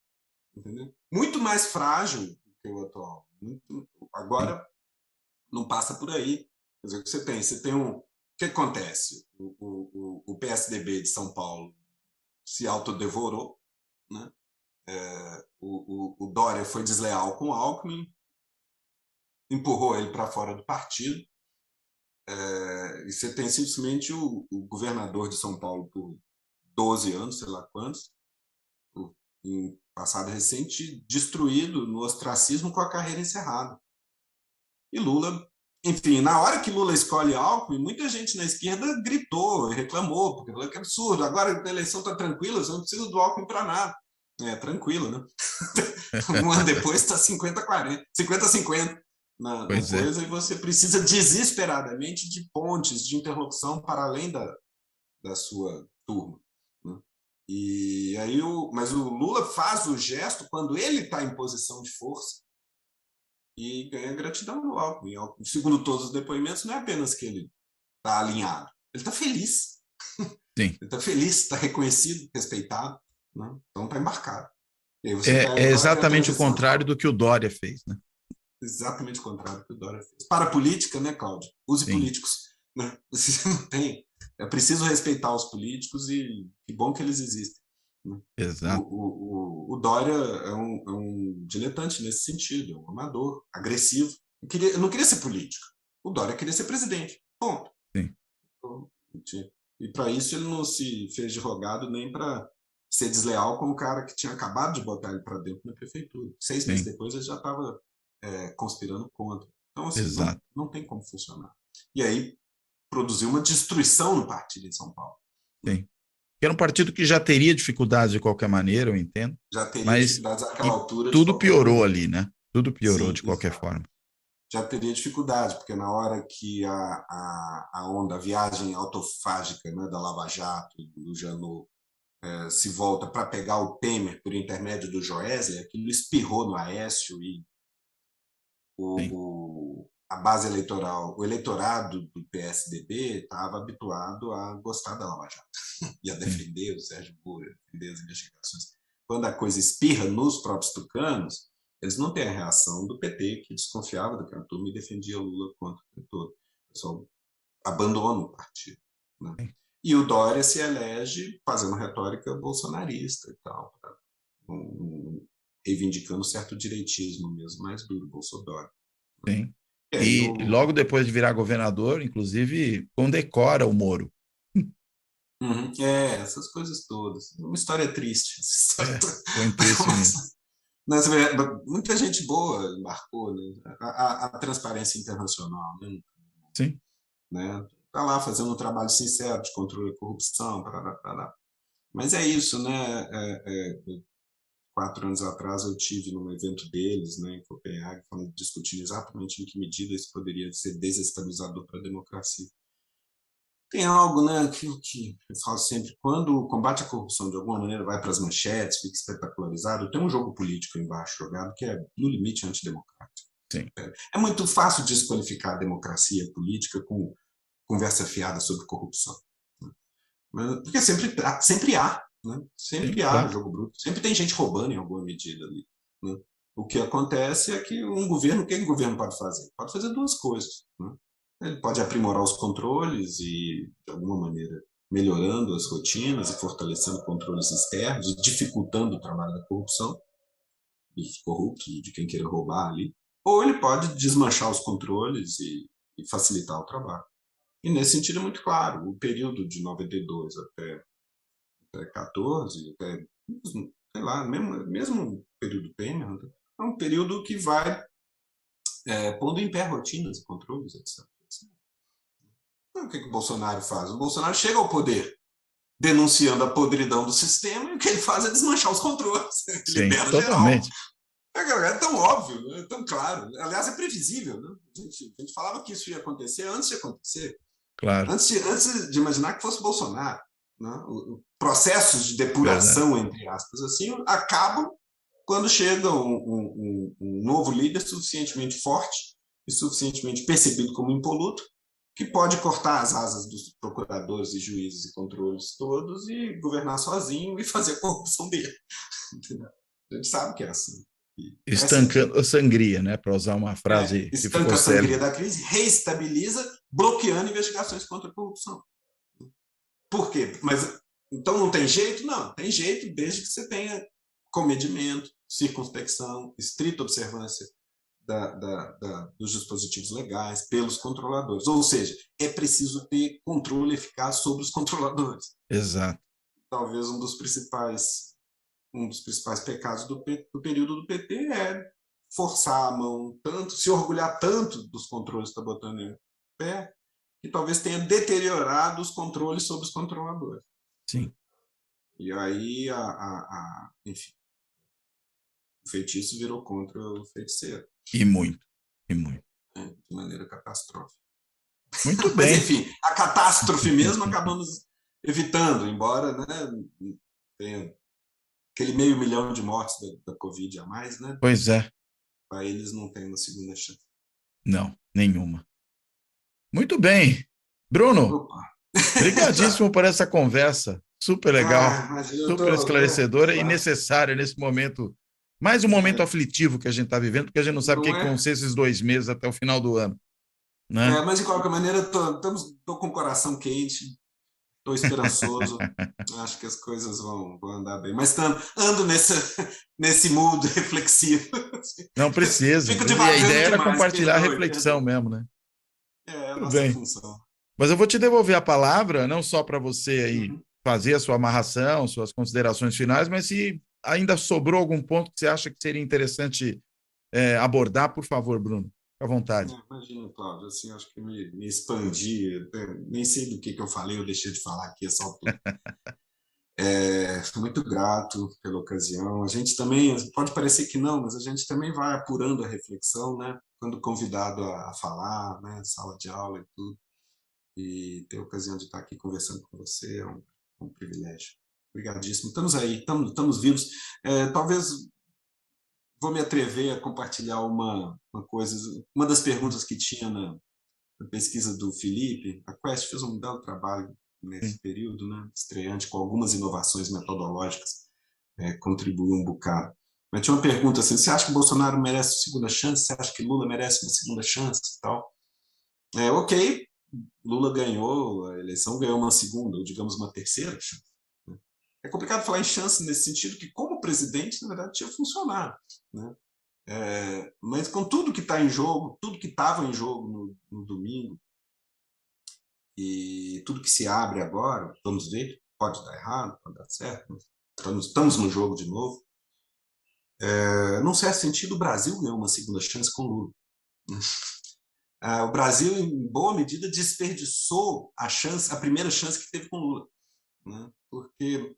entendeu? Muito mais frágil do que o atual. Agora, não passa por aí. Quer dizer, o que você tem um... O que acontece? O PSDB de São Paulo se autodevorou, né? O Dória foi desleal com o Alckmin, empurrou ele para fora do partido, e você tem simplesmente o governador de São Paulo por 12 anos, sei lá quantos, em passado recente, destruído no ostracismo com a carreira encerrada. E Lula, enfim, na hora que Lula escolhe Alckmin, muita gente na esquerda gritou e reclamou, porque falou que é absurdo, agora a eleição está tranquila, você não precisa do Alckmin para nada. Tranquilo, né? Um ano depois está 50-40, 50-50 na coisa, e você precisa desesperadamente de pontes, de interlocução para além da sua turma. Né? E aí mas o Lula faz o gesto quando ele está em posição de força e ganha gratidão do Alckmin. Segundo todos os depoimentos, não é apenas que ele está alinhado, ele está feliz. Sim. Ele está feliz, está reconhecido, respeitado. Né? Então está embarcado. É exatamente o contrário do que o Dória fez, né? Exatamente o contrário do que o Dória fez. Para a política, né, Cláudio? Use políticos. Né? Você não tem. É preciso respeitar os políticos e que bom que eles existem. Né? Exato. O Dória é um diletante nesse sentido, é um amador, agressivo. Eu não queria ser político. O Dória queria ser presidente. Ponto. Sim. E para isso ele não se fez de rogado nem para ser desleal com o cara que tinha acabado de botar ele para dentro da prefeitura. 6 meses depois ele já estava conspirando contra. Então, assim, não tem como funcionar. E aí produziu uma destruição no partido em São Paulo. Sim. Era um partido que já teria dificuldades de qualquer maneira, eu entendo. Já teria dificuldades àquela altura. Tudo piorou ali, né? Tudo piorou de qualquer forma. Já teria dificuldade, porque na hora que a viagem autofágica, né, da Lava Jato, do Janot, se volta para pegar o Temer por intermédio do Joesley, aquilo espirrou no Aécio e a base eleitoral, o eleitorado do PSDB estava habituado a gostar da Lava Jato e a defender o Sérgio Moro, a defender as investigações. Quando a coisa espirra nos próprios tucanos, eles não têm a reação do PT, que desconfiava da turma e defendia Lula contra o todo. O pessoal abandona o partido. Né? E o Dória se elege fazendo retórica bolsonarista e tal, reivindicando certo direitismo mesmo, mais duro, Bolsonaro. Sim. E logo depois de virar governador, inclusive, condecora o Moro. Essas coisas todas. Uma história triste. Foi triste mesmo. Muita gente boa embarcou, né? A transparência internacional, né? Sim. Né? Está lá fazendo um trabalho sincero de controle da corrupção, mas é isso, né? 4 anos atrás eu tive num evento deles, né, em Copenhague, discutindo exatamente em que medida isso poderia ser desestabilizador para a democracia. Tem algo, né, que eu falo sempre, quando o combate à corrupção de alguma maneira vai para as manchetes, fica espetacularizado, tem um jogo político embaixo jogado que é no limite antidemocrático. Sim. É muito fácil desqualificar a democracia política com conversa fiada sobre corrupção. Né? Porque sempre há. Né? Sempre há jogo bruto, sempre tem gente roubando em alguma medida ali. Né? O que acontece é que o que o governo pode fazer? Pode fazer 2 coisas. Né? Ele pode aprimorar os controles e, de alguma maneira, melhorando as rotinas e fortalecendo controles externos e dificultando o trabalho da corrupção, dos corruptos, de quem queira roubar ali. Ou ele pode desmanchar os controles e facilitar o trabalho. E, nesse sentido, é muito claro, o período de 92 até 14, até, sei lá, mesmo período Temer, é um período que vai pondo em pé rotinas e controles, etc. Então, o que o Bolsonaro faz? O Bolsonaro chega ao poder denunciando a podridão do sistema e o que ele faz é desmanchar os controles. Sim, totalmente. Geral. É tão óbvio, né? É tão claro. Aliás, é previsível. Né? A gente falava que isso ia acontecer antes de acontecer. Claro. Antes de imaginar que fosse Bolsonaro. Né? Processos de depuração, entre aspas, assim, acabam quando chega um novo líder suficientemente forte e suficientemente percebido como impoluto, que pode cortar as asas dos procuradores e juízes e controles todos e governar sozinho e fazer a corrupção dele. Entendeu? A gente sabe que é assim. Estancando a sangria, né? Para usar uma frase que estanca ficou a sangria célebre. da crise, reestabiliza, bloqueando investigações contra a corrupção. Por quê? Mas então não tem jeito? Não, tem jeito desde que você tenha comedimento, circunspecção, estrita observância dos dispositivos legais pelos controladores. Ou seja, é preciso ter controle eficaz sobre os controladores. Exato. Talvez um dos principais pecados do período do PT é forçar a mão tanto, se orgulhar tanto dos controles que está botando em pé, que talvez tenha deteriorado os controles sobre os controladores. Sim. E aí, enfim, o feitiço virou contra o feiticeiro. E muito, né? De maneira catastrófica. Muito Mas, bem. enfim, a catástrofe mesmo acabamos evitando, embora, né, tenha aquele 500 mil de mortes da Covid a mais, né? Pois é. Para eles não tem uma segunda chance. Não, nenhuma. Muito bem. Bruno, obrigadíssimo por essa conversa. Super legal, super esclarecedora e necessária nesse momento. Mais um momento aflitivo que a gente está vivendo, porque a gente não sabe o que vão ser esses 2 meses até o final do ano. Né? Mas, de qualquer maneira, estou com o coração quente, estou esperançoso, acho que as coisas vão andar bem. Mas ando nesse mood reflexivo. Não precisa. E a ideia era compartilhar a reflexão mesmo, né? É a nossa função. Mas eu vou te devolver a palavra, não só para você aí fazer a sua amarração, suas considerações finais, mas se ainda sobrou algum ponto que você acha que seria interessante abordar, por favor, Bruno, fica à vontade. Imagina, Cláudio, assim, acho que me expandi, nem sei do que eu falei, eu deixei de falar aqui essa altura. Estou muito grato pela ocasião. A gente também, pode parecer que não, mas a gente também vai apurando a reflexão, né? Quando convidado a falar, né? Sala de aula e tudo. E ter a ocasião de estar aqui conversando com você é um privilégio. Obrigadíssimo. Estamos aí, estamos vivos. Talvez vou me atrever a compartilhar uma coisa. Uma das perguntas que tinha na pesquisa do Felipe, a Quest fez um belo trabalho nesse período, né, estreante, com algumas inovações metodológicas, contribuiu um bocado. Mas tinha uma pergunta assim: você acha que Bolsonaro merece uma segunda chance? Você acha que Lula merece uma segunda chance e tal? Ok, Lula ganhou a eleição, ganhou uma segunda, ou digamos uma terceira chance. É complicado falar em chance nesse sentido, que como presidente, na verdade, tinha funcionado, né? Mas com tudo que está em jogo, tudo que estava em jogo no domingo, e tudo que se abre agora, vamos ver, pode dar errado, pode dar certo, mas estamos no jogo de novo. Num certo sentido, o Brasil ganhou uma segunda chance com Lula. O Brasil, em boa medida, desperdiçou a primeira chance que teve com Lula, né? Porque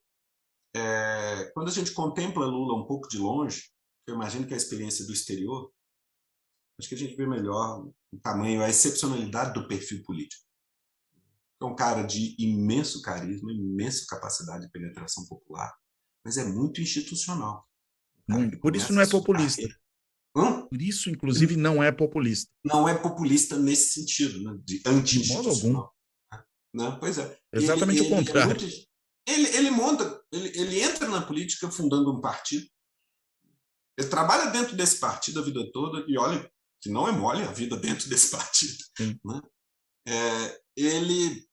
quando a gente contempla Lula um pouco de longe, eu imagino que a experiência do exterior, acho que a gente vê melhor o tamanho, a excepcionalidade do perfil político. É um cara de imenso carisma, imensa capacidade de penetração popular, mas é muito institucional. Por isso não é populista. Por isso, inclusive, não é populista. Não é populista nesse sentido, né? De anti-institucional. Né? Pois é. Exatamente o contrário. Ele entra na política fundando um partido. Ele trabalha dentro desse partido a vida toda, e olha que não é mole a vida dentro desse partido. Né? Ele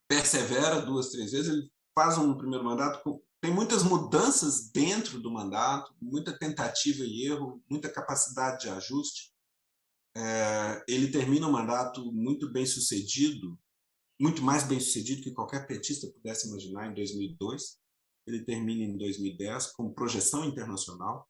persevera 2, 3 vezes, ele faz um primeiro mandato, tem muitas mudanças dentro do mandato, muita tentativa e erro, muita capacidade de ajuste. Ele termina o mandato muito bem sucedido, muito mais bem sucedido que qualquer petista pudesse imaginar em 2002. Ele termina em 2010 com projeção internacional,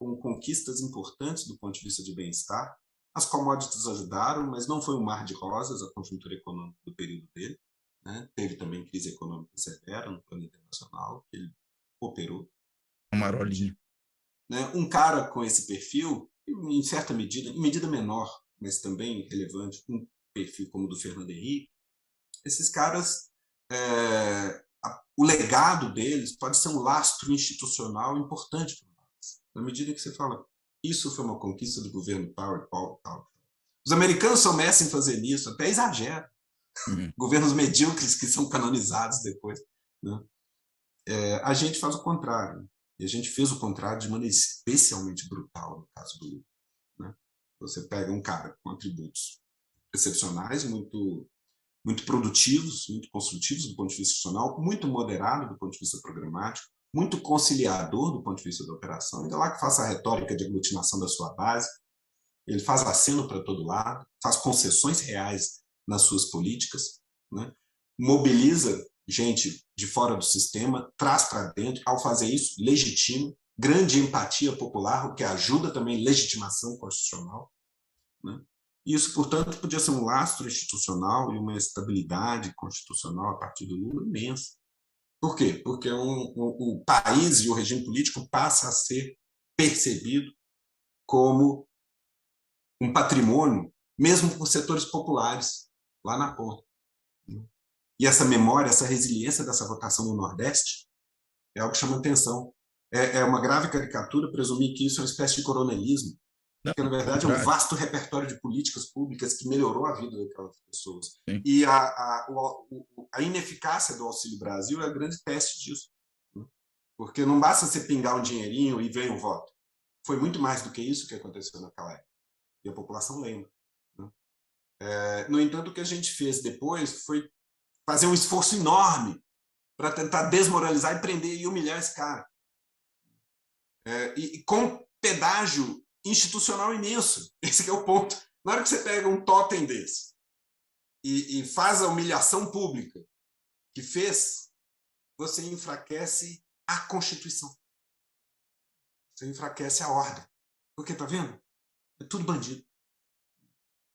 com conquistas importantes do ponto de vista de bem-estar. As commodities ajudaram, mas não foi um mar de rosas a conjuntura econômica do período dele. Né? Teve também crise econômica severa no plano internacional, que ele operou. Um marolinho. Né? Um cara com esse perfil, em certa medida, em medida menor, mas também relevante, um perfil como o do Fernando Henrique, esses caras, o legado deles pode ser um lastro institucional importante para nós. Na medida que você fala, isso foi uma conquista do governo tal. Os americanos são mestres em fazer isso, até exageram. Governos medíocres que são canonizados depois. Né? A gente faz o contrário. E a gente fez o contrário de maneira especialmente brutal no caso do Lula, né? Você pega um cara com atributos excepcionais, muito, muito produtivos, muito construtivos do ponto de vista institucional, muito moderado do ponto de vista programático, muito conciliador do ponto de vista da operação, ainda lá que faça a retórica de aglutinação da sua base, ele faz aceno para todo lado, faz concessões reais nas suas políticas, né? Mobiliza gente de fora do sistema, traz para dentro, ao fazer isso, legitima, grande empatia popular, o que ajuda também legitimação constitucional, né? Isso, portanto, podia ser um lastro institucional e uma estabilidade constitucional a partir do Lula imensa. Por quê? Porque o país e o regime político passa a ser percebido como um patrimônio, mesmo por setores populares, lá na ponta. E essa memória, essa resiliência dessa votação no Nordeste é algo que chama atenção. É uma grave caricatura presumir que isso é uma espécie de coronelismo, Não, porque, na verdade, é um vasto repertório de políticas públicas que melhorou a vida daquelas pessoas. Sim. E a ineficácia do Auxílio Brasil é a grande teste disso. Porque não basta você pingar um dinheirinho e vem o voto. Foi muito mais do que isso que aconteceu naquela época. E a população lembra, né? No entanto, o que a gente fez depois foi fazer um esforço enorme para tentar desmoralizar e prender e humilhar esse cara. E com pedágio institucional imenso. Esse que é o ponto. Na hora que você pega um totem desse e faz a humilhação pública que fez, você enfraquece a Constituição. Você enfraquece a ordem. Porque, tá vendo? É tudo bandido.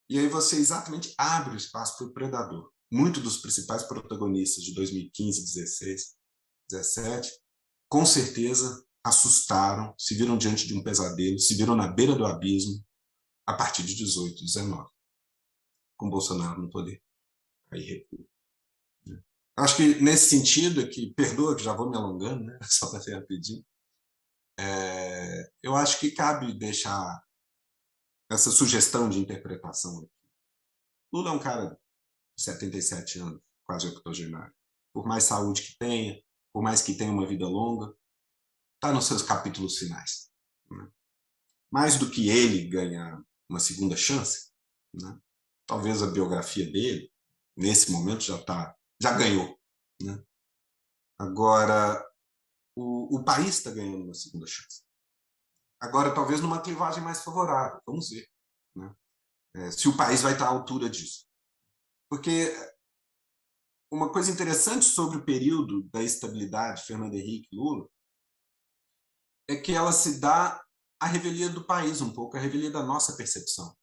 E aí você exatamente abre o espaço para o predador. Muitos dos principais protagonistas de 2015, 16, 17, com certeza assustaram, se viram diante de um pesadelo, se viram na beira do abismo a partir de 18, 19, com Bolsonaro no poder. Aí recua. Acho que nesse sentido aqui, perdoa que já vou me alongando, né? Só para ser rapidinho, eu acho que cabe deixar essa sugestão de interpretação aqui. Lula é um cara de 77 anos, quase octogenário. Por mais saúde que tenha, por mais que tenha uma vida longa, está nos seus capítulos finais, né? Mais do que ele ganhar uma segunda chance, né? Talvez a biografia dele, nesse momento, já ganhou, né? Agora, o país está ganhando uma segunda chance. Agora, talvez numa clivagem mais favorável, vamos ver, né? Se o país vai estar à altura disso. Porque uma coisa interessante sobre o período da estabilidade Fernando Henrique e Lula é que ela se dá à revelia do país um pouco, à revelia da nossa percepção.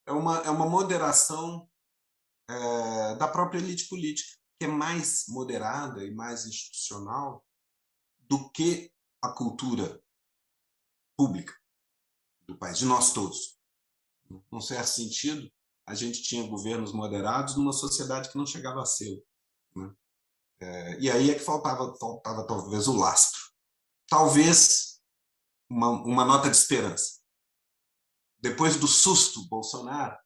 É uma moderação da própria elite política, que é mais moderada e mais institucional do que a cultura pública do país, de nós todos. Num certo sentido, a gente tinha governos moderados numa sociedade que não chegava a ser, né? E aí é que faltava talvez o lastro. Talvez uma nota de esperança. Depois do susto Bolsonaro,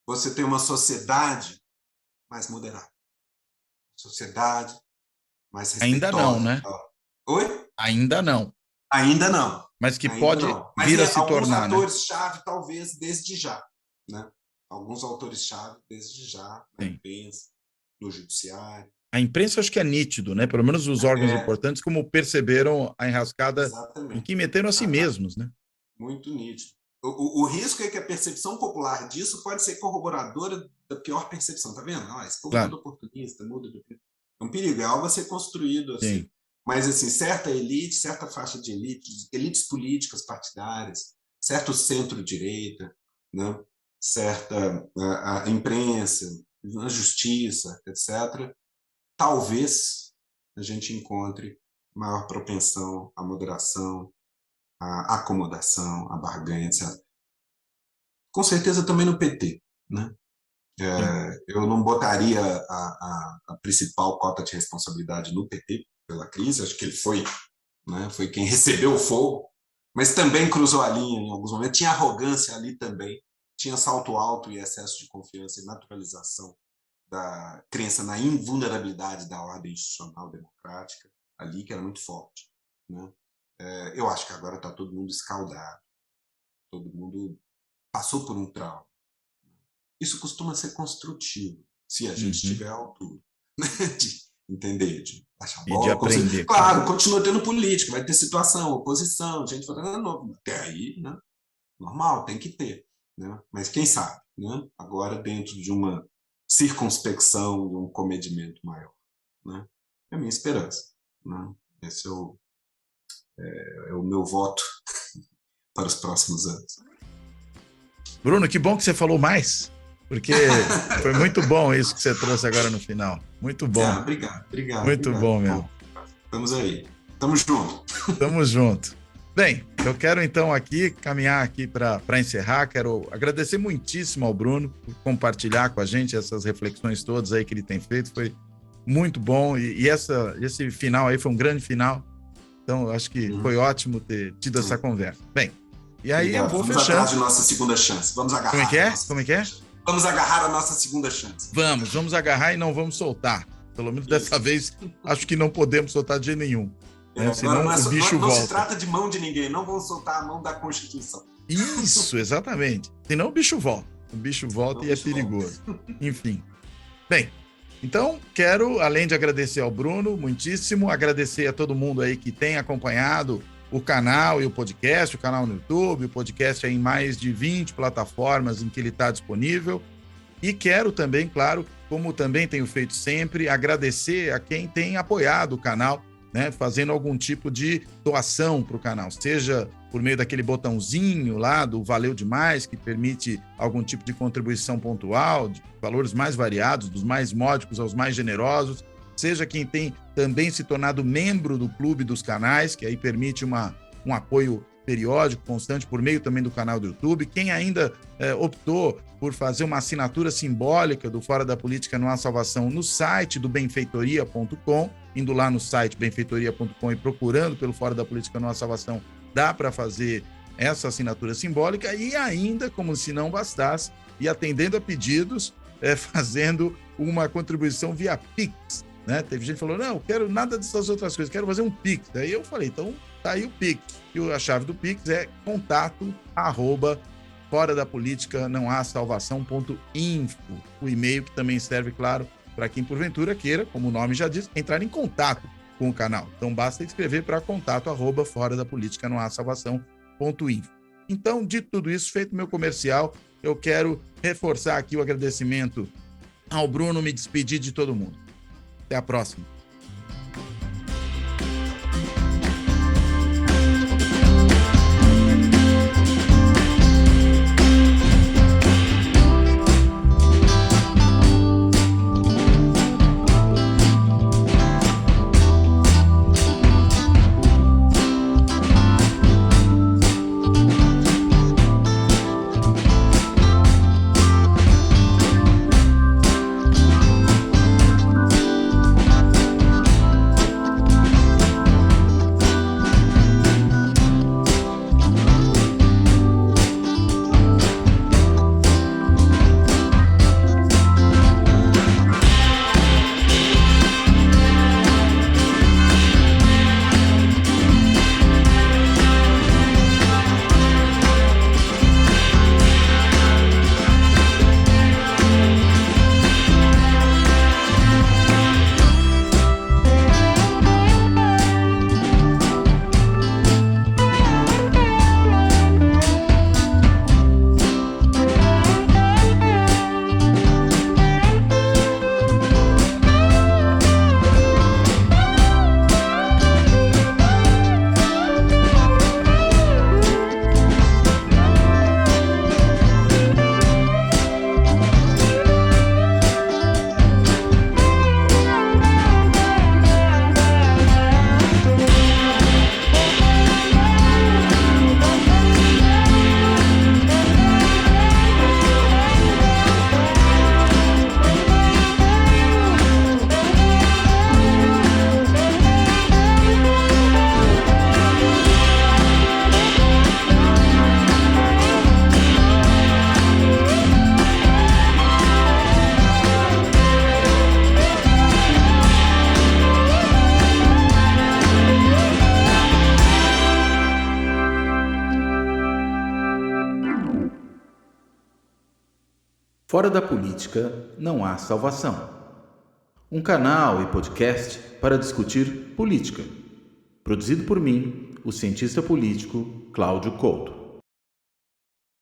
você tem uma sociedade mais moderada. Sociedade mais respeitosa. Ainda não, né? Oi? Ainda não. Ainda não. Mas que Ainda pode não. Mas vir a se alguns tornar, né? atores-chave, talvez, desde já, né? Alguns autores-chave, desde já, na imprensa, no judiciário. A imprensa acho que é nítido, né? Pelo menos os órgãos importantes, como perceberam a enrascada Exatamente. em que meteram a si mesmos, né? Muito nítido. O risco é que a percepção popular disso pode ser corroboradora da pior percepção, tá vendo? Esse povo todo oportunista, muda de... É um perigo, é algo a ser construído assim. Sim. Mas, assim, certa elite, certa faixa de elites políticas partidárias, certo centro-direita, né? Certa a imprensa, a justiça, etc., talvez a gente encontre maior propensão à moderação, à acomodação, à barganha, etc. Com certeza também no PT, né? Eu não botaria a principal cota de responsabilidade no PT pela crise, acho que ele foi, né, foi quem recebeu o fogo, mas também cruzou a linha em alguns momentos, tinha arrogância ali também, tinha salto alto e excesso de confiança e naturalização da crença na invulnerabilidade da ordem institucional democrática ali, que era muito forte. né? Eu acho que agora está todo mundo escaldado, todo mundo passou por um trauma. Isso costuma ser construtivo, se a gente tiver a altura, né? De entender, de achar bola. E de aprender. Claro, continua tendo política, vai ter situação, oposição, gente falando, não, até aí, né? Normal, tem que ter, né? Mas quem sabe, né? Agora dentro de uma circunspecção, de um comedimento maior, né? É a minha esperança, né? Esse é o meu voto para os próximos anos. Bruno, que bom que você falou mais, porque foi muito bom isso que você trouxe agora no final. Muito bom. Obrigado. Muito bom mesmo. Estamos aí. Estamos juntos. Estamos juntos. Bem, eu quero então aqui caminhar aqui para encerrar. Quero agradecer muitíssimo ao Bruno por compartilhar com a gente essas reflexões todas aí que ele tem feito. Foi muito bom e esse final aí foi um grande final. Então, eu acho que foi ótimo ter tido essa conversa. Bem, e aí eu vou fechando. Vamos atrás de nossa segunda chance. Vamos agarrar. Como é que é? Vamos agarrar a nossa segunda chance. Vamos agarrar e não vamos soltar. Pelo menos dessa vez, acho que não podemos soltar de jeito nenhum. Senão o bicho volta. Não se trata de mão de ninguém, não vamos soltar a mão da Constituição. Isso, exatamente. Senão o bicho volta. O bicho volta e é perigoso. Enfim. Bem, então quero, além de agradecer ao Bruno, muitíssimo, agradecer a todo mundo aí que tem acompanhado o canal e o podcast, o canal no YouTube, o podcast é em mais de 20 plataformas em que ele está disponível. E quero também, claro, como também tenho feito sempre, agradecer a quem tem apoiado o canal, né, fazendo algum tipo de doação para o canal, seja por meio daquele botãozinho lá do Valeu Demais, que permite algum tipo de contribuição pontual, de valores mais variados, dos mais módicos aos mais generosos, seja quem tem também se tornado membro do Clube dos Canais, que aí permite um apoio periódico, constante, por meio também do canal do YouTube. Quem ainda optou por fazer uma assinatura simbólica do Fora da Política Não Há Salvação no site do benfeitoria.com, indo lá no site benfeitoria.com e procurando pelo Fora da Política Não Há Salvação, dá para fazer essa assinatura simbólica e ainda, como se não bastasse, e atendendo a pedidos, fazendo uma contribuição via Pix, né? Teve gente que falou, não, quero nada dessas outras coisas, quero fazer um Pix. Daí eu falei, então tá aí o Pix. E a chave do Pix é contato@foradapoliticanãohasalvação.info. O e-mail que também serve, claro, para quem porventura queira, como o nome já diz, entrar em contato com o canal. Então basta escrever para contato@foradapoliticanãohasalvação.info. Então, de tudo isso, feito meu comercial, eu quero reforçar aqui o agradecimento ao Bruno, me despedir de todo mundo. Até a próxima. Fora da política não há salvação. Um canal e podcast para discutir política. Produzido por mim, o cientista político Cláudio Couto.